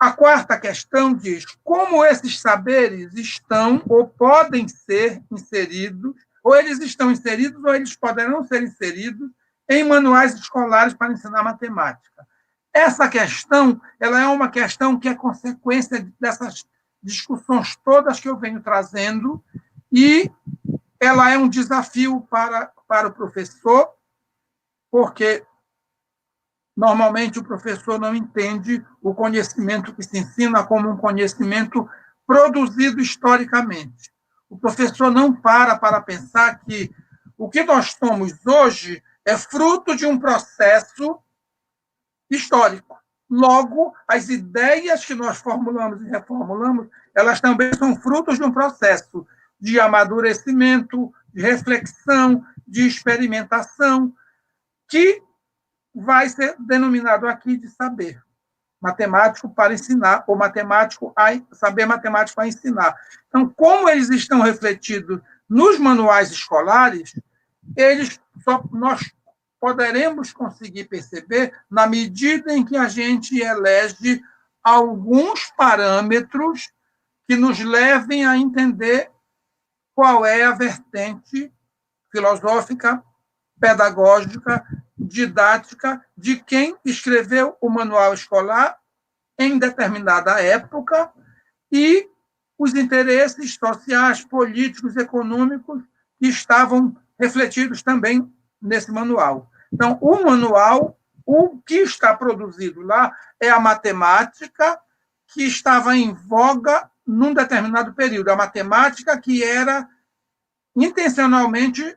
A quarta questão diz como esses saberes estão ou podem ser inseridos, ou eles estão inseridos ou eles poderão ser inseridos em manuais escolares para ensinar matemática. Essa questão, ela é uma questão que é consequência dessas discussões todas que eu venho trazendo e ela é um desafio para o professor, porque normalmente o professor não entende o conhecimento que se ensina como um conhecimento produzido historicamente. O professor não para pensar que o que nós somos hoje é fruto de um processo histórico. Logo, as ideias que nós formulamos e reformulamos, elas também são frutos de um processo de amadurecimento, de reflexão, de experimentação, que vai ser denominado aqui de saber matemático para ensinar, ou saber matemático para ensinar. Então, como eles estão refletidos nos manuais escolares, nós poderemos conseguir perceber na medida em que a gente elege alguns parâmetros que nos levem a entender qual é a vertente filosófica, pedagógica, didática de quem escreveu o manual escolar em determinada época e os interesses sociais, políticos, econômicos que estavam refletidos também nesse manual. Então, o manual, o que está produzido lá é a matemática que estava em voga num determinado período, a matemática que era intencionalmente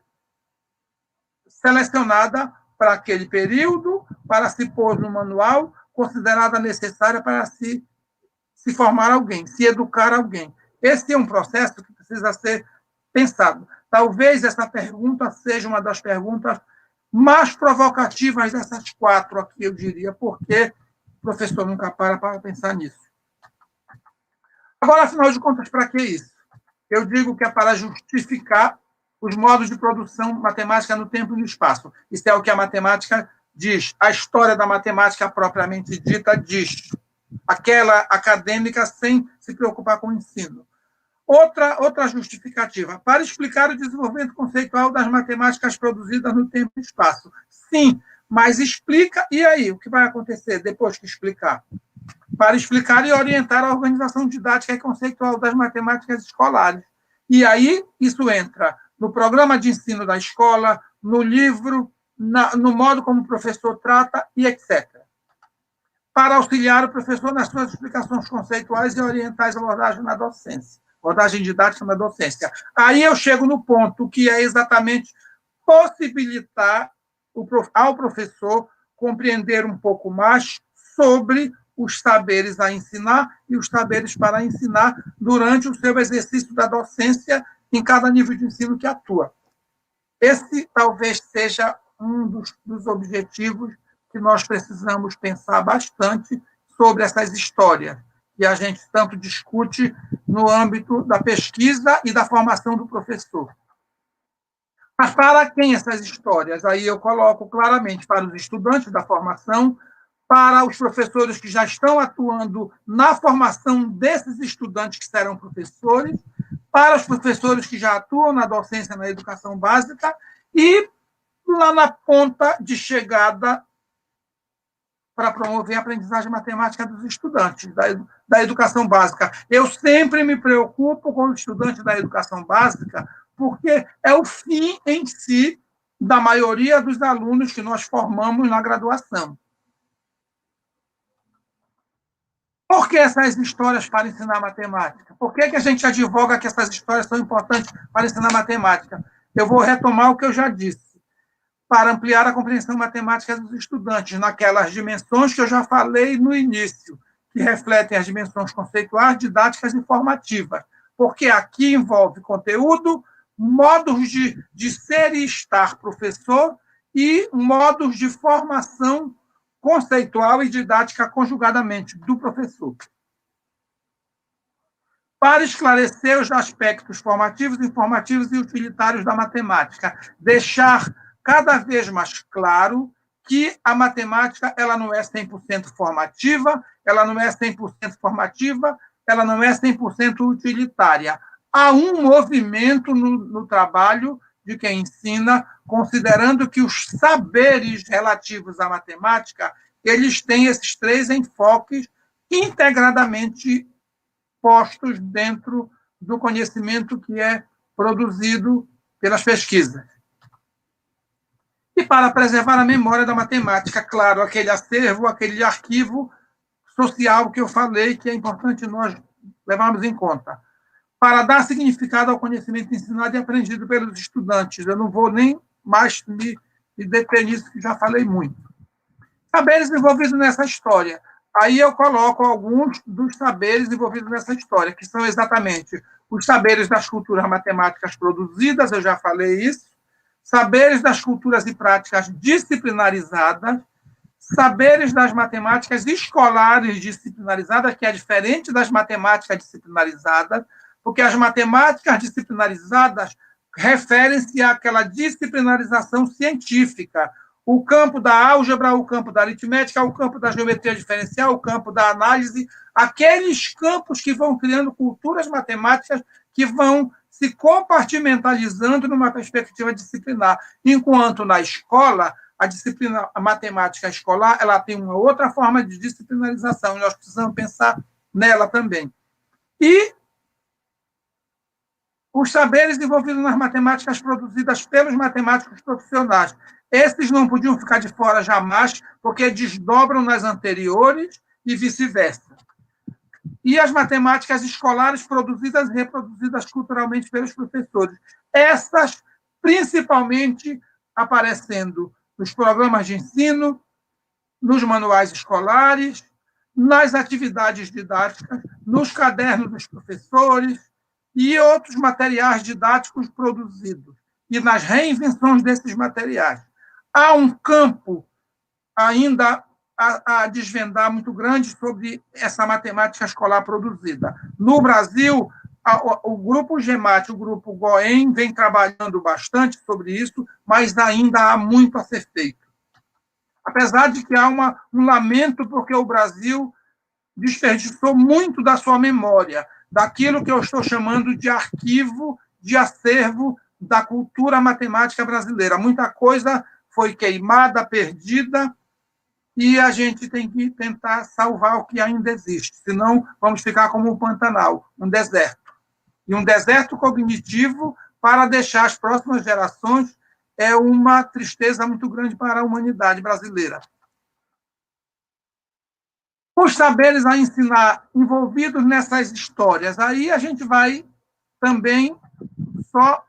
selecionada para aquele período, para se pôr no manual, considerada necessária para se formar alguém, se educar alguém. Esse é um processo que precisa ser pensado. Talvez essa pergunta seja uma das perguntas mais provocativas dessas quatro aqui, eu diria, porque o professor nunca para pensar nisso. Agora, afinal de contas, para que isso? Eu digo que é para justificar os modos de produção matemática no tempo e no espaço. Isso é o que a matemática diz. A história da matemática propriamente dita diz. Aquela acadêmica sem se preocupar com o ensino. Outra justificativa, para explicar o desenvolvimento conceitual das matemáticas produzidas no tempo e espaço. Sim, mas explica, e aí? O que vai acontecer depois que explicar? Para explicar e orientar a organização didática e conceitual das matemáticas escolares. E aí, isso entra no programa de ensino da escola, no livro, no modo como o professor trata e etc. Para auxiliar o professor nas suas explicações conceituais e orientar a abordagem na docência, abordagem didática na docência. Aí eu chego no ponto que é exatamente possibilitar ao professor compreender um pouco mais sobre os saberes a ensinar e os saberes para ensinar durante o seu exercício da docência em cada nível de ensino que atua. Esse talvez seja um dos objetivos que nós precisamos pensar bastante sobre essas histórias, que a gente tanto discute no âmbito da pesquisa e da formação do professor. Mas para quem essas histórias? Aí eu coloco claramente para os estudantes da formação, para os professores que já estão atuando na formação desses estudantes que serão professores, para os professores que já atuam na docência, na educação básica, e lá na ponta de chegada para promover a aprendizagem matemática dos estudantes da educação básica. Eu sempre me preocupo com o estudante da educação básica, porque é o fim em si da maioria dos alunos que nós formamos na graduação. Por que essas histórias para ensinar matemática? Por que a gente advoga que essas histórias são importantes para ensinar matemática? Eu vou retomar o que eu já disse. Para ampliar a compreensão matemática dos estudantes, naquelas dimensões que eu já falei no início, que refletem as dimensões conceituais, didáticas e formativas. Porque aqui envolve conteúdo, modos de ser e estar professor e modos de formação conceitual e didática conjugadamente do professor, para esclarecer os aspectos formativos, informativos e utilitários da matemática, deixar cada vez mais claro que a matemática ela não é 100% formativa, ela não é 100% formativa, ela não é 100% utilitária. Há um movimento no trabalho de quem ensina, considerando que os saberes relativos à matemática, eles têm esses 3 enfoques integradamente postos dentro do conhecimento que é produzido pelas pesquisas. E para preservar a memória da matemática, claro, aquele acervo, aquele arquivo social que eu falei, que é importante nós levarmos em conta. Para dar significado ao conhecimento ensinado e aprendido pelos estudantes. Eu não vou nem mais me deter nisso, que já falei muito. Saberes envolvidos nessa história. Aí eu coloco alguns dos saberes envolvidos nessa história, que são exatamente os saberes das culturas matemáticas produzidas, eu já falei isso, saberes das culturas e práticas disciplinarizadas, saberes das matemáticas escolares disciplinarizadas, que é diferente das matemáticas disciplinarizadas, porque as matemáticas disciplinarizadas referem-se àquela disciplinarização científica, o campo da álgebra, o campo da aritmética, o campo da geometria diferencial, o campo da análise, aqueles campos que vão criando culturas matemáticas que vão se compartimentalizando numa perspectiva disciplinar, enquanto na escola, a disciplina a matemática escolar ela tem uma outra forma de disciplinarização, e nós precisamos pensar nela também. E os saberes envolvidos nas matemáticas produzidas pelos matemáticos profissionais. Esses não podiam ficar de fora jamais, porque desdobram nas anteriores e vice-versa. E as matemáticas escolares produzidas e reproduzidas culturalmente pelos professores. Essas, principalmente, aparecendo nos programas de ensino, nos manuais escolares, nas atividades didáticas, nos cadernos dos professores e outros materiais didáticos produzidos, e nas reinvenções desses materiais. Há um campo ainda a desvendar muito grande sobre essa matemática escolar produzida. No Brasil, o grupo GEMAT, o grupo GOEM, vem trabalhando bastante sobre isso, mas ainda há muito a ser feito. Apesar de que há um lamento, porque o Brasil desperdiçou muito da sua memória, daquilo que eu estou chamando de arquivo, de acervo da cultura matemática brasileira. Muita coisa foi queimada, perdida, e a gente tem que tentar salvar o que ainda existe, senão vamos ficar como um Pantanal, um deserto. E um deserto cognitivo, para deixar as próximas gerações, é uma tristeza muito grande para a humanidade brasileira. Os saberes a ensinar envolvidos nessas histórias, aí a gente vai também só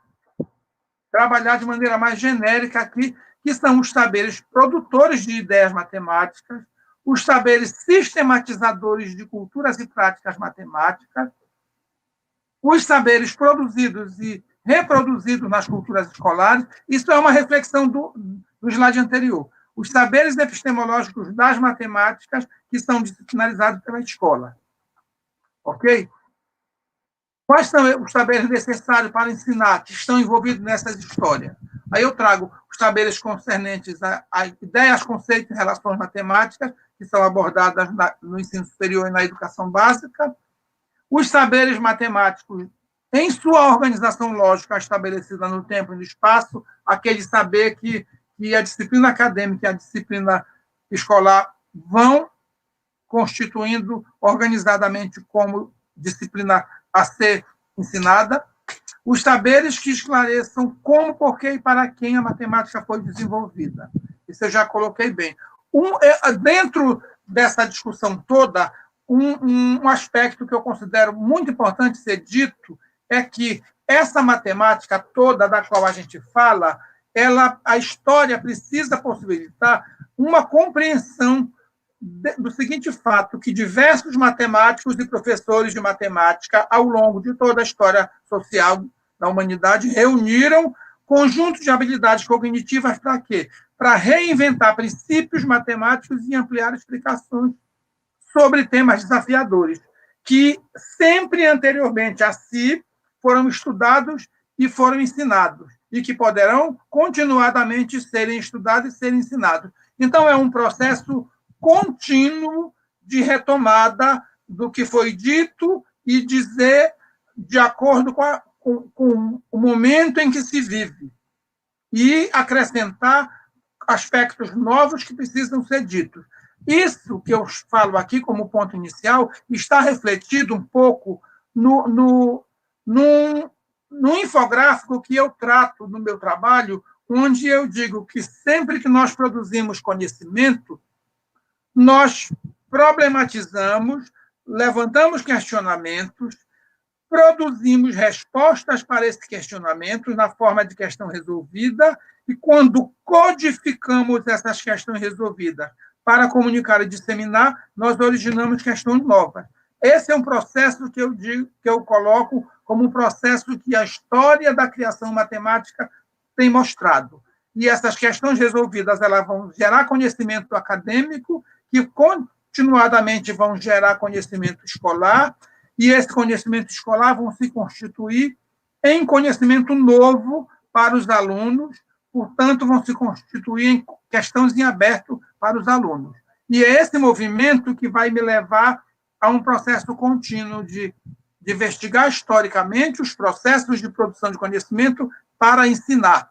trabalhar de maneira mais genérica aqui, que são os saberes produtores de ideias matemáticas, os saberes sistematizadores de culturas e práticas matemáticas, os saberes produzidos e reproduzidos nas culturas escolares. Isso é uma reflexão do slide anterior. Os saberes epistemológicos das matemáticas que são disciplinarizados pela escola. Ok? Quais são os saberes necessários para ensinar, que estão envolvidos nessas histórias? Aí eu trago os saberes concernentes a ideias, conceitos e relações matemáticas, que são abordadas no ensino superior e na educação básica, os saberes matemáticos em sua organização lógica estabelecida no tempo e no espaço, aquele saber que a disciplina acadêmica e a disciplina escolar vão constituindo organizadamente como disciplina a ser ensinada, os saberes que esclareçam como, por que e para quem a matemática foi desenvolvida. Isso eu já coloquei bem. Dentro dessa discussão toda, um aspecto que eu considero muito importante ser dito é que essa matemática toda da qual a gente fala, a história precisa possibilitar uma compreensão do seguinte fato, que diversos matemáticos e professores de matemática, ao longo de toda a história social da humanidade, reuniram conjuntos de habilidades cognitivas para quê? para reinventar princípios matemáticos e ampliar explicações sobre temas desafiadores, que sempre anteriormente a si foram estudados e foram ensinados, e que poderão continuadamente serem estudados e serem ensinados. Então, é um processo contínuo de retomada do que foi dito e dizer de acordo com o momento em que se vive, e acrescentar aspectos novos que precisam ser ditos. Isso que eu falo aqui como ponto inicial está refletido um pouco num infográfico que eu trato no meu trabalho, onde eu digo que sempre que nós produzimos conhecimento, nós problematizamos, levantamos questionamentos, produzimos respostas para esses questionamentos na forma de questão resolvida, e quando codificamos essas questões resolvidas para comunicar e disseminar, nós originamos questões novas. Esse é um processo que eu digo, que eu coloco como um processo que a história da criação matemática tem mostrado. E essas questões resolvidas, elas vão gerar conhecimento acadêmico, que continuadamente vão gerar conhecimento escolar, e esse conhecimento escolar vão se constituir em conhecimento novo para os alunos, portanto, vão se constituir em questões em aberto para os alunos. E é esse movimento que vai me levar a um processo contínuo de investigar historicamente os processos de produção de conhecimento para ensinar.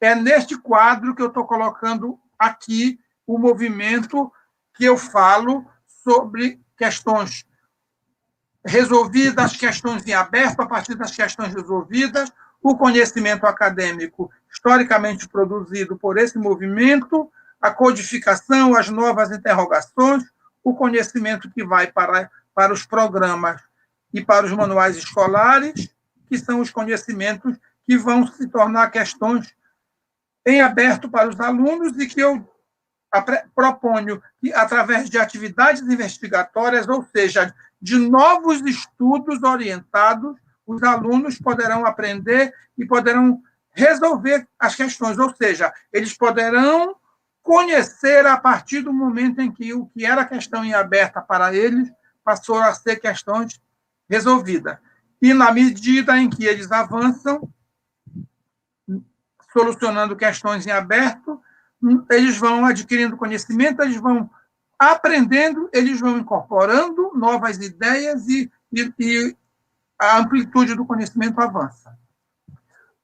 É neste quadro que eu estou colocando aqui o movimento que eu falo sobre questões resolvidas, questões em aberto a partir das questões resolvidas, o conhecimento acadêmico historicamente produzido por esse movimento, a codificação, as novas interrogações, o conhecimento que vai para os programas e para os manuais escolares, que são os conhecimentos que vão se tornar questões em aberto para os alunos e que eu proponho que, através de atividades investigatórias, ou seja, de novos estudos orientados, os alunos poderão aprender e poderão resolver as questões, ou seja, eles poderão conhecer a partir do momento em que o que era questão em aberta para eles passou a ser questões resolvidas. E, na medida em que eles avançam, solucionando questões em aberto, eles vão adquirindo conhecimento, eles vão aprendendo, eles vão incorporando novas ideias e a amplitude do conhecimento avança.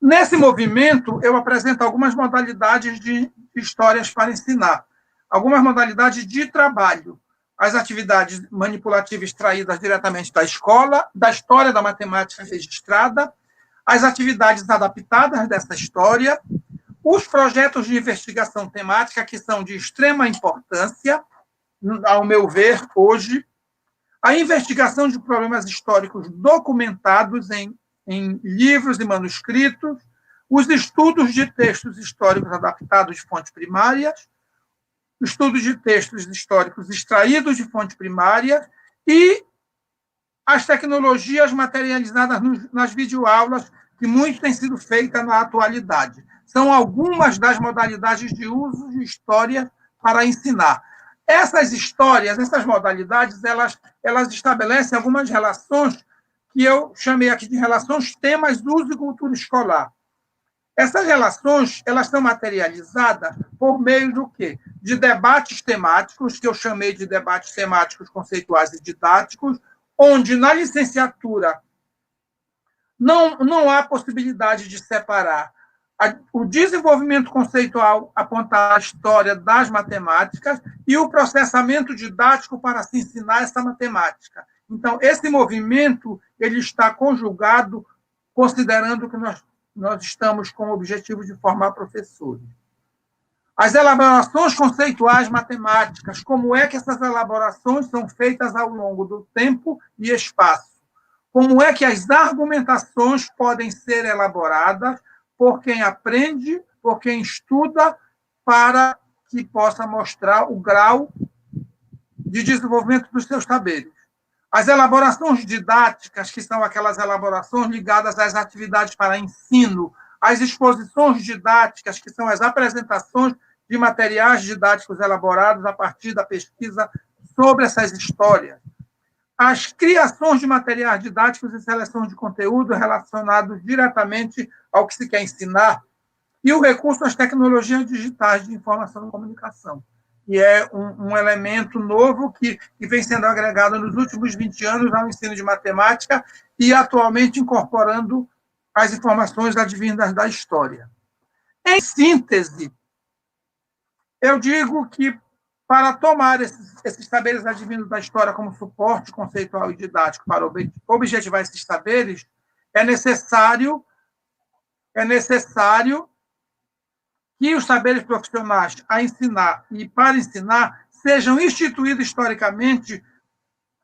Nesse movimento, eu apresento algumas modalidades de histórias para ensinar, algumas modalidades de trabalho, as atividades manipulativas extraídas diretamente da escola, da história da matemática registrada, as atividades adaptadas dessa história, os projetos de investigação temática, que são de extrema importância, ao meu ver, hoje, a investigação de problemas históricos documentados em livros e manuscritos, os estudos de textos históricos adaptados de fontes primárias, estudos de textos históricos extraídos de fontes primárias e as tecnologias materializadas nas videoaulas, que muito tem sido feita na atualidade. São algumas das modalidades de uso de história para ensinar. Essas histórias, essas modalidades, elas estabelecem algumas relações que eu chamei aqui de relações temas, uso e cultura escolar. Essas relações, elas são materializadas por meio do quê? De debates temáticos, que eu chamei de debates temáticos conceituais e didáticos, onde na licenciatura não há possibilidade de separar o desenvolvimento conceitual apontar a história das matemáticas e o processamento didático para se ensinar essa matemática. Então, esse movimento ele está conjugado, considerando que nós estamos com o objetivo de formar professores. As elaborações conceituais matemáticas, como é que essas elaborações são feitas ao longo do tempo e espaço? Como é que as argumentações podem ser elaboradas por quem aprende, por quem estuda, para que possa mostrar o grau de desenvolvimento dos seus saberes. As elaborações didáticas, que são aquelas elaborações ligadas às atividades para ensino, as exposições didáticas, que são as apresentações de materiais didáticos elaborados a partir da pesquisa sobre essas histórias, as criações de materiais didáticos e seleção de conteúdo relacionados diretamente ao que se quer ensinar, e o recurso às tecnologias digitais de informação e comunicação, que é um elemento novo que vem sendo agregado nos últimos 20 anos ao ensino de matemática e atualmente incorporando as informações advindas da história. Em síntese, eu digo que, para tomar esses saberes advindos da história como suporte conceitual e didático para objetivar esses saberes, é necessário que os saberes profissionais a ensinar e para ensinar sejam instituídos historicamente,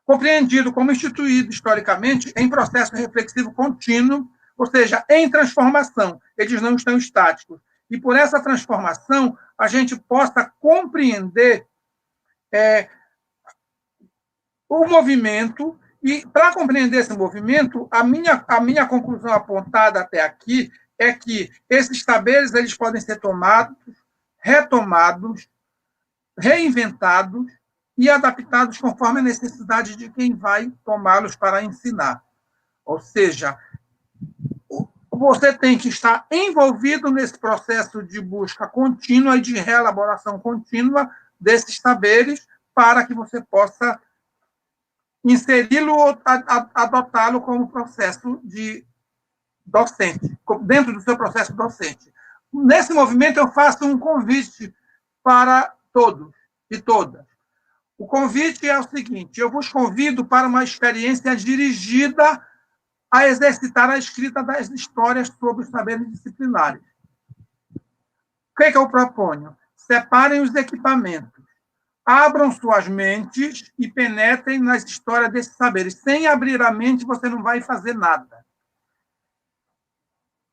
compreendido como instituído historicamente em processo reflexivo contínuo, ou seja, em transformação. Eles não estão estáticos. E por essa transformação, a gente possa compreender o movimento, e para compreender esse movimento, a minha conclusão apontada até aqui é que esses saberes eles podem ser tomados, retomados, reinventados e adaptados conforme a necessidade de quem vai tomá-los para ensinar. Ou seja, você tem que estar envolvido nesse processo de busca contínua e de reelaboração contínua desses saberes para que você possa inseri-lo ou adotá-lo como processo de docente, dentro do seu processo docente. Nesse movimento, eu faço um convite para todos e todas. O convite é o seguinte: eu vos convido para uma experiência dirigida a exercitar a escrita das histórias sobre os saberes disciplinares. O que é que eu proponho? Separem os equipamentos, abram suas mentes e penetrem nas histórias desses saberes. Sem abrir a mente, você não vai fazer nada.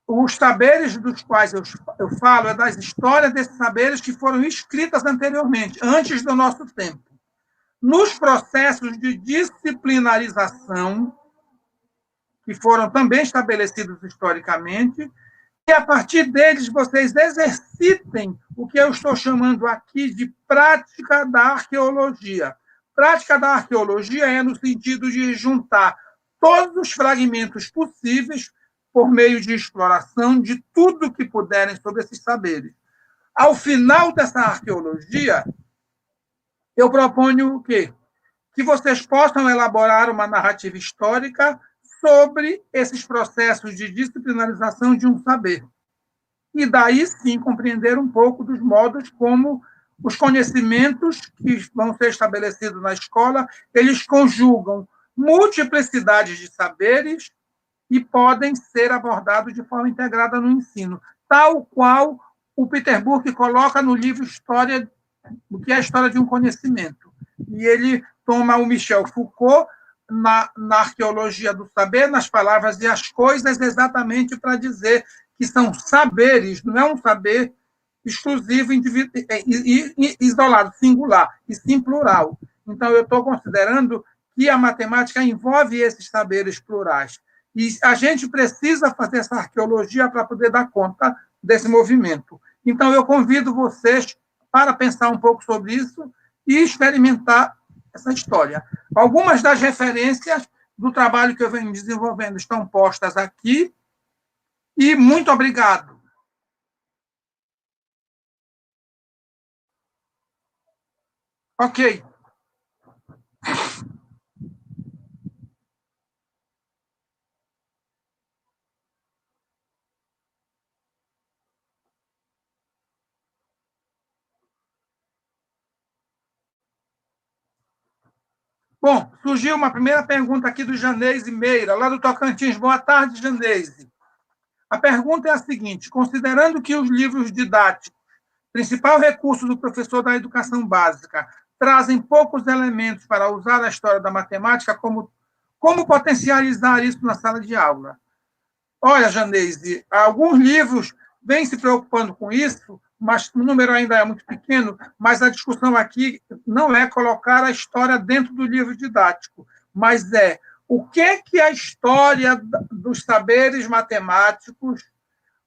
Os saberes dos quais eu falo é das histórias desses saberes que foram escritas anteriormente, antes do nosso tempo. Nos processos de disciplinarização, que foram também estabelecidos historicamente, e a partir deles vocês exercitem o que eu estou chamando aqui de prática da arqueologia. Prática da arqueologia é no sentido de juntar todos os fragmentos possíveis por meio de exploração de tudo que puderem sobre esses saberes. Ao final dessa arqueologia, eu proponho o quê? Que vocês possam elaborar uma narrativa histórica sobre esses processos de disciplinarização de um saber. E daí, sim, compreender um pouco dos modos como os conhecimentos que vão ser estabelecidos na escola, eles conjugam multiplicidades de saberes e podem ser abordados de forma integrada no ensino, tal qual o Peter Burke coloca no livro História, o que é a história de um conhecimento. E ele toma o Michel Foucault na arqueologia do saber, nas palavras e as coisas, exatamente para dizer que são saberes, não é um saber exclusivo, isolado, singular, e sim plural. Então, eu estou considerando que a matemática envolve esses saberes plurais. E a gente precisa fazer essa arqueologia para poder dar conta desse movimento. Então, eu convido vocês para pensar um pouco sobre isso e experimentar essa história. Algumas das referências do trabalho que eu venho desenvolvendo estão postas aqui, e muito obrigado. Ok. Bom, surgiu uma primeira pergunta aqui do Janeise Meira, lá do Tocantins. Boa tarde, Janeise. A pergunta é a seguinte: considerando que os livros didáticos, principal recurso do professor da educação básica, trazem poucos elementos para usar a história da matemática, como potencializar isso na sala de aula? Olha, Janeise, alguns livros vêm se preocupando com isso, mas o número ainda é muito pequeno, mas a discussão aqui não é colocar a história dentro do livro didático, mas é o que a história dos saberes matemáticos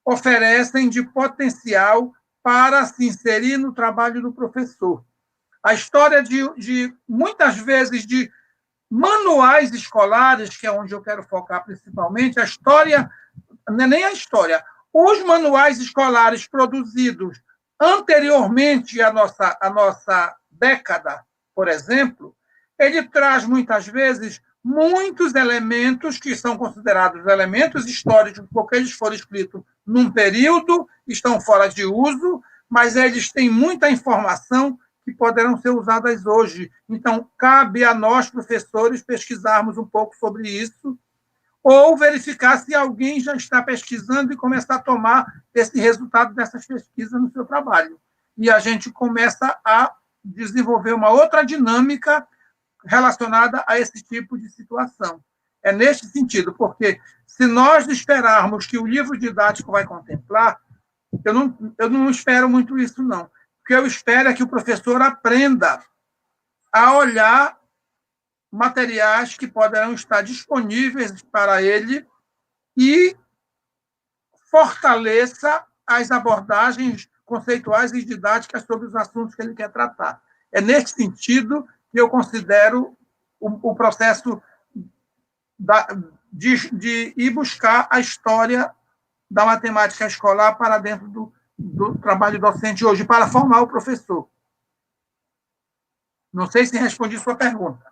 oferecem de potencial para se inserir no trabalho do professor. A história muitas vezes, de manuais escolares, que é onde eu quero focar principalmente, a história, não é nem a história, os manuais escolares produzidos anteriormente à nossa década, por exemplo, ele traz, muitas vezes, muitos elementos que são considerados elementos históricos, porque eles foram escritos num período, estão fora de uso, mas eles têm muita informação que poderão ser usadas hoje. Então, cabe a nós, professores, pesquisarmos um pouco sobre isso, ou verificar se alguém já está pesquisando e começar a tomar esse resultado dessas pesquisas no seu trabalho. E a gente começa a desenvolver uma outra dinâmica relacionada a esse tipo de situação. É neste sentido, porque se nós esperarmos que o livro didático vai contemplar, eu não espero muito isso, não. O que eu espero é que o professor aprenda a olhar materiais que poderão estar disponíveis para ele e fortaleça as abordagens conceituais e didáticas sobre os assuntos que ele quer tratar. É nesse sentido que eu considero o processo de ir buscar a história da matemática escolar para dentro do trabalho docente hoje, para formar o professor. Não sei se respondi sua pergunta.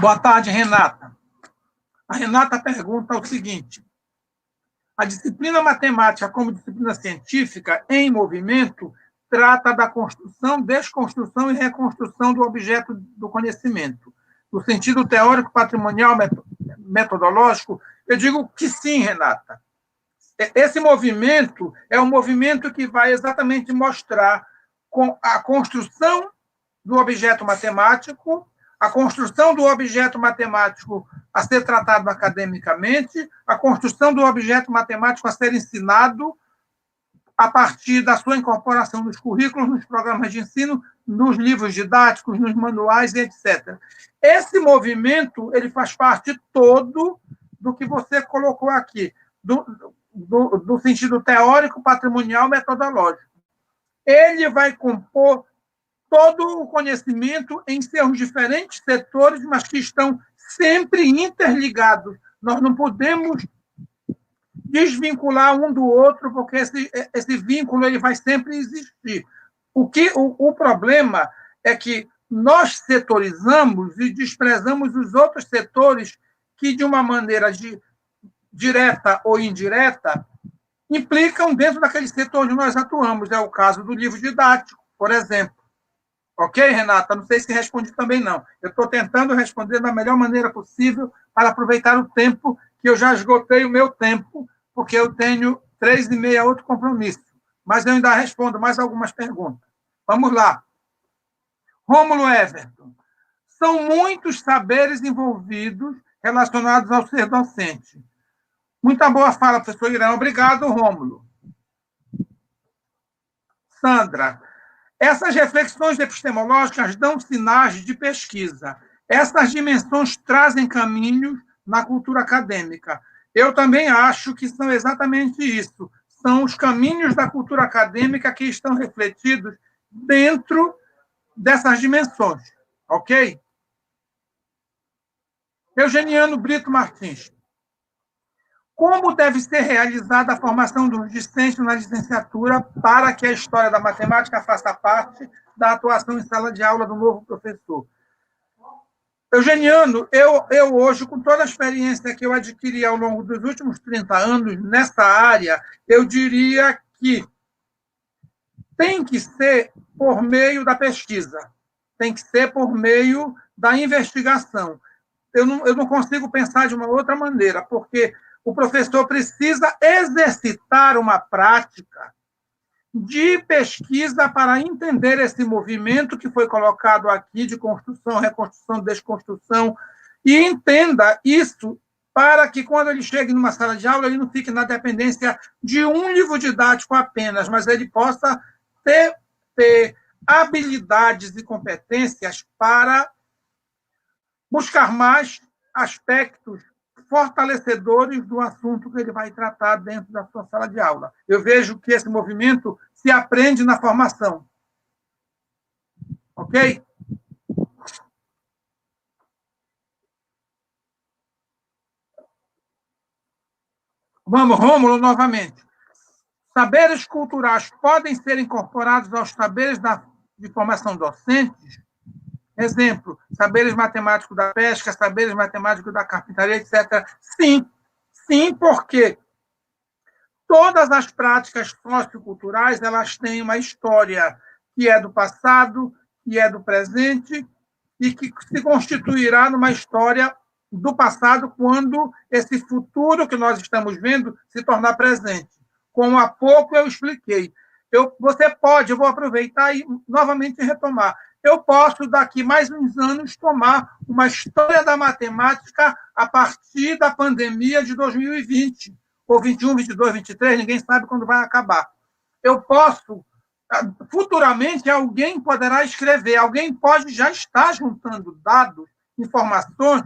Boa tarde, Renata. A Renata pergunta o seguinte: a disciplina matemática como disciplina científica em movimento trata da construção, desconstrução e reconstrução do objeto do conhecimento. No sentido teórico, patrimonial, metodológico, eu digo que sim, Renata. Esse movimento é um movimento que vai exatamente mostrar a construção do objeto matemático, a construção do objeto matemático a ser tratado academicamente, a construção do objeto matemático a ser ensinado a partir da sua incorporação nos currículos, nos programas de ensino, nos livros didáticos, nos manuais, etc. Esse movimento ele faz parte todo do que você colocou aqui, do sentido teórico, patrimonial, metodológico. Ele vai compor todo o conhecimento em seus diferentes setores, mas que estão sempre interligados. Nós não podemos desvincular um do outro, porque esse vínculo ele vai sempre existir. O problema é que nós setorizamos e desprezamos os outros setores que, de uma maneira direta ou indireta, implicam dentro daquele setor onde nós atuamos. É o caso do livro didático, por exemplo. Ok, Renata? Não sei se respondi também, não. Eu estou tentando responder da melhor maneira possível para aproveitar o tempo, que eu já esgotei o meu tempo, porque eu tenho 3h30 outro compromisso. Mas eu ainda respondo mais algumas perguntas. Vamos lá. Rômulo Everton. São muitos saberes envolvidos relacionados ao ser docente. Muita boa fala, professor Irã. Obrigado, Rômulo. Sandra. Essas reflexões epistemológicas dão sinais de pesquisa. Essas dimensões trazem caminhos na cultura acadêmica. Eu também acho que são exatamente isso. São os caminhos da cultura acadêmica que estão refletidos dentro dessas dimensões. Ok? Eugeniano Brito Martins. Como deve ser realizada a formação dos discentes na licenciatura para que a história da matemática faça parte da atuação em sala de aula do novo professor? Eugeniano, eu hoje, com toda a experiência que eu adquiri ao longo dos últimos 30 anos nessa área, eu diria que tem que ser por meio da pesquisa, tem que ser por meio da investigação. Eu não consigo pensar de uma outra maneira, porque o professor precisa exercitar uma prática de pesquisa para entender esse movimento que foi colocado aqui de construção, reconstrução, desconstrução, e entenda isso para que, quando ele chegue numa sala de aula, ele não fique na dependência de um livro didático apenas, mas ele possa ter habilidades e competências para buscar mais aspectos fortalecedores do assunto que ele vai tratar dentro da sua sala de aula. Eu vejo que esse movimento se aprende na formação. Ok? Vamos, Rômulo, novamente. Saberes culturais podem ser incorporados aos saberes de formação docente? Exemplo, saberes matemáticos da pesca, saberes matemáticos da carpintaria, etc. Sim, sim, porque todas as práticas socioculturais elas têm uma história que é do passado, que é do presente e que se constituirá numa história do passado quando esse futuro que nós estamos vendo se tornar presente. Como há pouco eu expliquei. Você pode, eu vou aproveitar e novamente retomar. Eu posso, daqui mais uns anos, tomar uma história da matemática a partir da pandemia de 2020, ou 21, 22, 23, ninguém sabe quando vai acabar. Eu posso, futuramente, alguém poderá escrever, alguém pode já estar juntando dados, informações,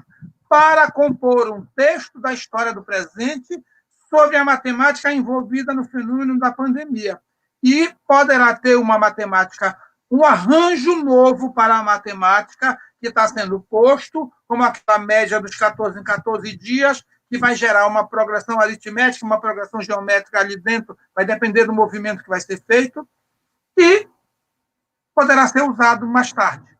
para compor um texto da história do presente sobre a matemática envolvida no fenômeno da pandemia. E poderá ter uma matemática, um arranjo novo para a matemática que está sendo posto, como aquela média dos 14 em 14 dias, que vai gerar uma progressão aritmética, uma progressão geométrica ali dentro, vai depender do movimento que vai ser feito, e poderá ser usado mais tarde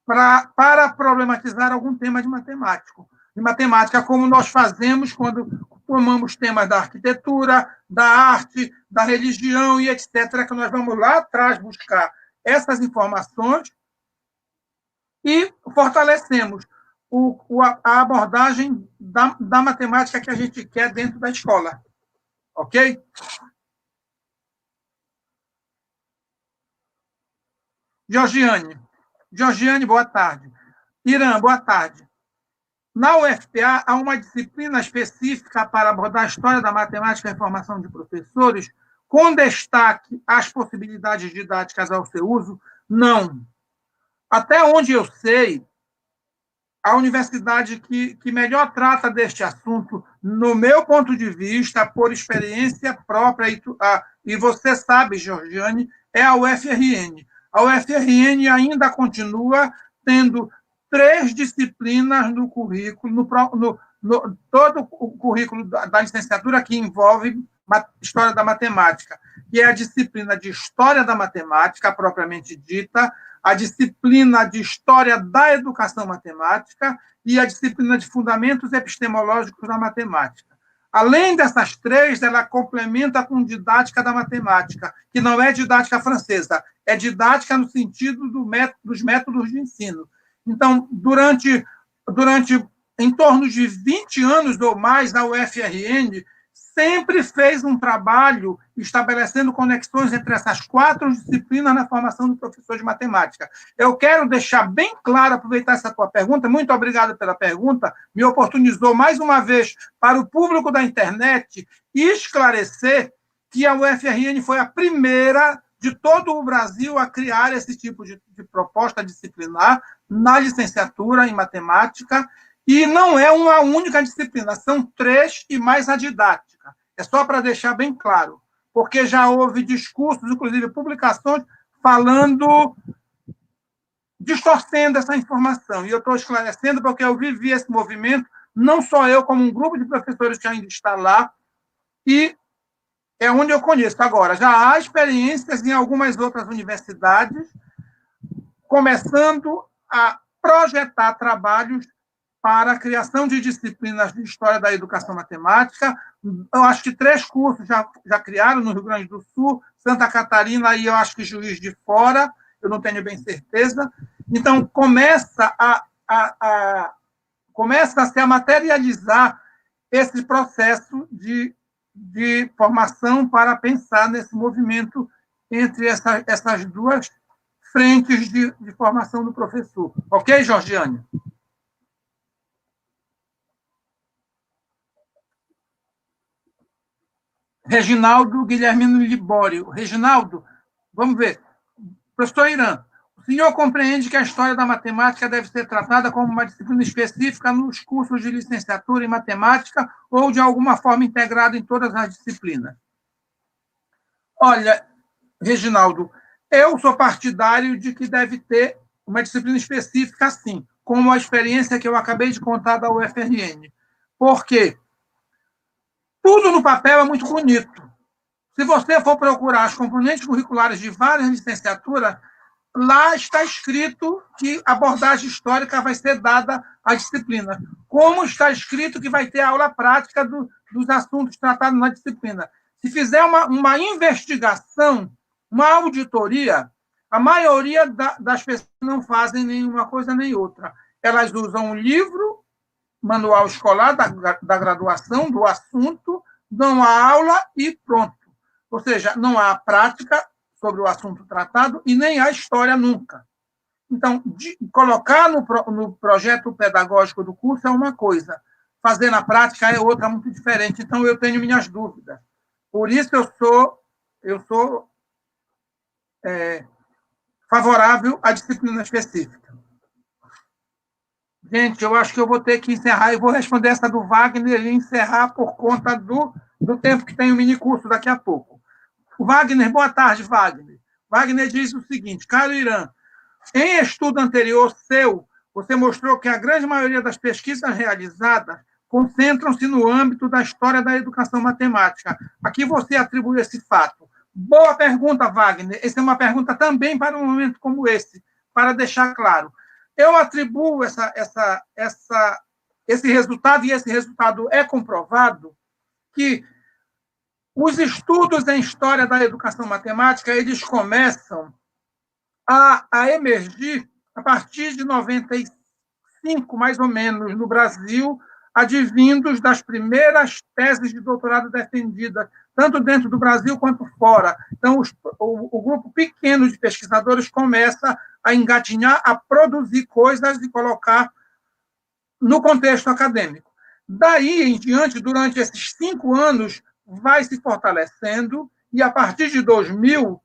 para problematizar algum tema de matemática, como nós fazemos quando tomamos temas da arquitetura, da arte, da religião e etc., que nós vamos lá atrás buscar essas informações e fortalecemos a abordagem da matemática que a gente quer dentro da escola. Ok? Georgiane, boa tarde. Irã, boa tarde. Na UFPA, há uma disciplina específica para abordar a história da matemática e a formação de professores, com destaque às possibilidades didáticas ao seu uso? Não. Até onde eu sei, a universidade que melhor trata deste assunto, no meu ponto de vista, por experiência própria, e você sabe, Georgiane, é a UFRN. A UFRN ainda continua tendo 3 disciplinas no currículo, todo o currículo da licenciatura que envolve história da matemática, que é a disciplina de história da matemática, propriamente dita, a disciplina de História da Educação Matemática e a disciplina de Fundamentos Epistemológicos da Matemática. Além dessas 3, ela complementa com didática da matemática, que não é didática francesa, é didática no sentido dos métodos de ensino. Então, durante em torno de 20 anos ou mais, a UFRN sempre fez um trabalho estabelecendo conexões entre essas 4 disciplinas na formação do professor de matemática. Eu quero deixar bem claro, aproveitar essa tua pergunta, muito obrigado pela pergunta, me oportunizou mais uma vez para o público da internet esclarecer que a UFRN foi a primeira de todo o Brasil a criar esse tipo de proposta disciplinar na licenciatura em matemática, e não é uma única disciplina, são 3 e mais a didática. É só para deixar bem claro, porque já houve discursos, inclusive publicações, falando, distorcendo essa informação. E eu estou esclarecendo porque eu vivi esse movimento, não só eu, como um grupo de professores que ainda está lá, e é onde eu conheço. Agora, já há experiências em algumas outras universidades, começando a projetar trabalhos para a criação de disciplinas de História da Educação Matemática. Eu acho que 3 cursos já criaram no Rio Grande do Sul, Santa Catarina e eu acho que Juiz de Fora, eu não tenho bem certeza. Então, começa a se materializar esse processo de formação para pensar nesse movimento entre essas 2 frentes de formação do professor. Ok, Georgiane? Reginaldo Guilhermino Libório. Reginaldo, vamos ver. Professor Irã, O senhor compreende que a história da matemática deve ser tratada como uma disciplina específica nos cursos de licenciatura em matemática ou, de alguma forma, integrada em todas as disciplinas? Olha, Reginaldo, eu sou partidário de que deve ter uma disciplina específica, sim, como a experiência que eu acabei de contar da UFRN. Por quê? Tudo no papel é muito bonito. Se você for procurar as componentes curriculares de várias licenciaturas, lá está escrito que a abordagem histórica vai ser dada à disciplina, como está escrito que vai ter aula prática dos assuntos tratados na disciplina. Se fizer uma investigação, uma auditoria, a maioria das pessoas não fazem nenhuma coisa nem outra. Elas usam um livro, manual escolar da graduação, do assunto, dão a aula e pronto. Ou seja, não há prática sobre o assunto tratado e nem há história nunca. Então, colocar no projeto pedagógico do curso é uma coisa, fazer na prática é outra muito diferente. Então, eu tenho minhas dúvidas. Por isso, eu sou favorável à disciplina específica. Gente, eu acho que eu vou ter que encerrar. Eu vou responder essa do Wagner e encerrar por conta do tempo que tem o minicurso daqui a pouco. O Wagner, boa tarde, Wagner. Wagner diz o seguinte: caro Irã, em estudo anterior seu, você mostrou que a grande maioria das pesquisas realizadas concentram-se no âmbito da história da educação matemática. A que você atribui esse fato? Boa pergunta, Wagner. Essa é uma pergunta também para um momento como esse, para deixar claro. Eu atribuo esse resultado, e esse resultado é comprovado, que os estudos em história da educação matemática, eles começam a emergir a partir de 95, mais ou menos, no Brasil, advindos das primeiras teses de doutorado defendidas, tanto dentro do Brasil quanto fora. Então, o grupo pequeno de pesquisadores começa a engatinhar, a produzir coisas e colocar no contexto acadêmico. Daí em diante, durante esses 5 anos, vai se fortalecendo, e a partir de 2000,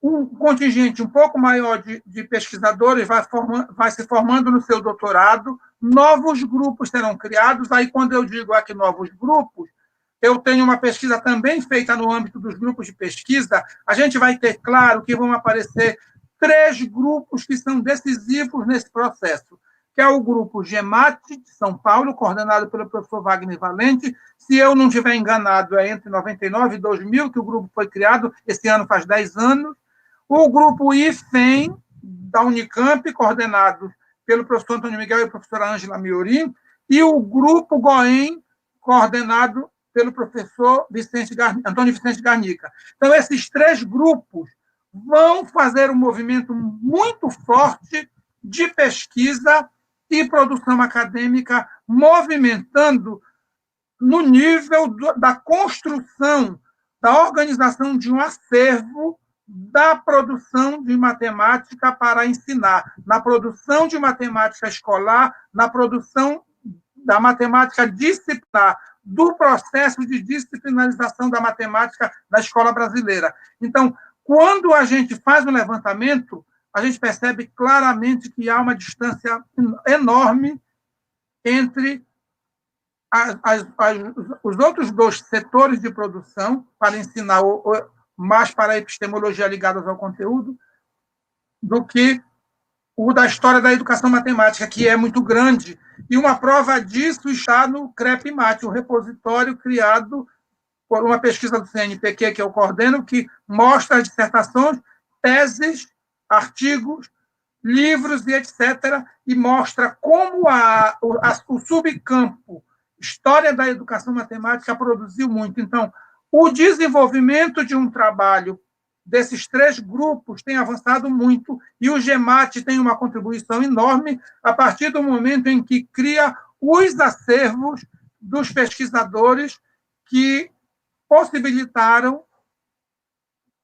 um contingente um pouco maior de pesquisadores vai se formando no seu doutorado, novos grupos serão criados. Aí, quando eu digo aqui novos grupos, eu tenho uma pesquisa também feita no âmbito dos grupos de pesquisa. A gente vai ter, claro, que vão aparecer 3 grupos que são decisivos nesse processo, que é o grupo GEMAT, de São Paulo, coordenado pelo professor Wagner Valente. Se eu não estiver enganado, é entre 99 e 2000 que o grupo foi criado, esse ano faz 10 anos. O grupo IFEM, da Unicamp, coordenado pelo professor Antônio Miguel e a professora Ângela Miorim, e o grupo GOEM, coordenado pelo professor Antônio Vicente Garnica. Então, esses 3 grupos vão fazer um movimento muito forte de pesquisa e produção acadêmica, movimentando no nível da construção, da organização de um acervo da produção de matemática para ensinar, na produção de matemática escolar, na produção da matemática disciplinar, do processo de disciplinarização da matemática na escola brasileira. Então, quando a gente faz um levantamento, a gente percebe claramente que há uma distância enorme entre os outros 2 setores de produção, para ensinar mais para a epistemologia ligadas ao conteúdo, do que o da história da educação matemática, que é muito grande. E uma prova disso está no CREP-MAT, o repositório criado por uma pesquisa do CNPq, que eu coordeno, que mostra as dissertações, teses, artigos, livros e etc., e mostra como o subcampo história da educação matemática produziu muito. Então, o desenvolvimento de um trabalho desses 3 grupos tem avançado muito, e o GEMAT tem uma contribuição enorme a partir do momento em que cria os acervos dos pesquisadores que possibilitaram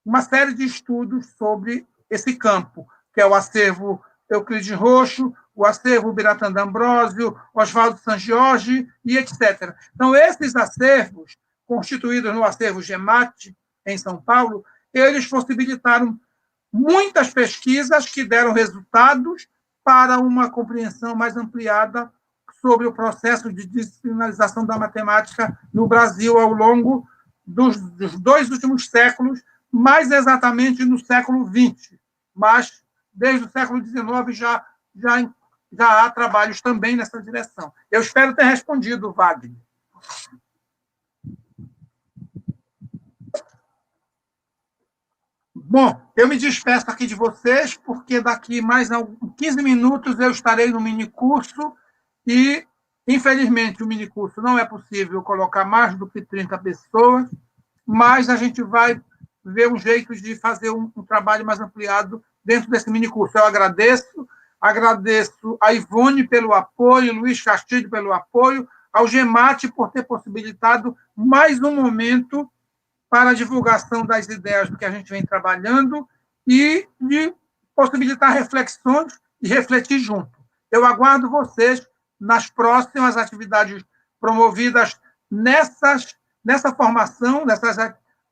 uma série de estudos sobre esse campo, que é o acervo Euclides Roxo, o acervo Biratã D'Ambrosio, Oswaldo Sangiorgi e etc. Então, esses acervos, constituídos no acervo GEMAT, em São Paulo, eles possibilitaram muitas pesquisas que deram resultados para uma compreensão mais ampliada sobre o processo de disciplinarização da matemática no Brasil ao longo dos 2 últimos séculos, mais exatamente no século XX, mas desde o século XIX já há trabalhos também nessa direção. Eu espero ter respondido, Wagner. Bom, eu me despeço aqui de vocês, porque daqui mais 15 minutos eu estarei no minicurso e, infelizmente, o minicurso não é possível colocar mais do que 30 pessoas, mas a gente vai ver um jeito de fazer um trabalho mais ampliado dentro desse minicurso. Eu agradeço a Ivone pelo apoio, Luiz Castilho pelo apoio, ao Gemate por ter possibilitado mais um momento para a divulgação das ideias do que a gente vem trabalhando e de possibilitar reflexões e refletir junto. Eu aguardo vocês nas próximas atividades promovidas nessa formação, nessas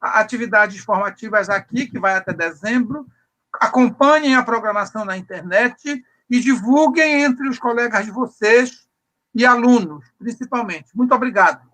atividades formativas aqui, que vai até dezembro. Acompanhem a programação na internet e divulguem entre os colegas de vocês e alunos, principalmente. Muito obrigado.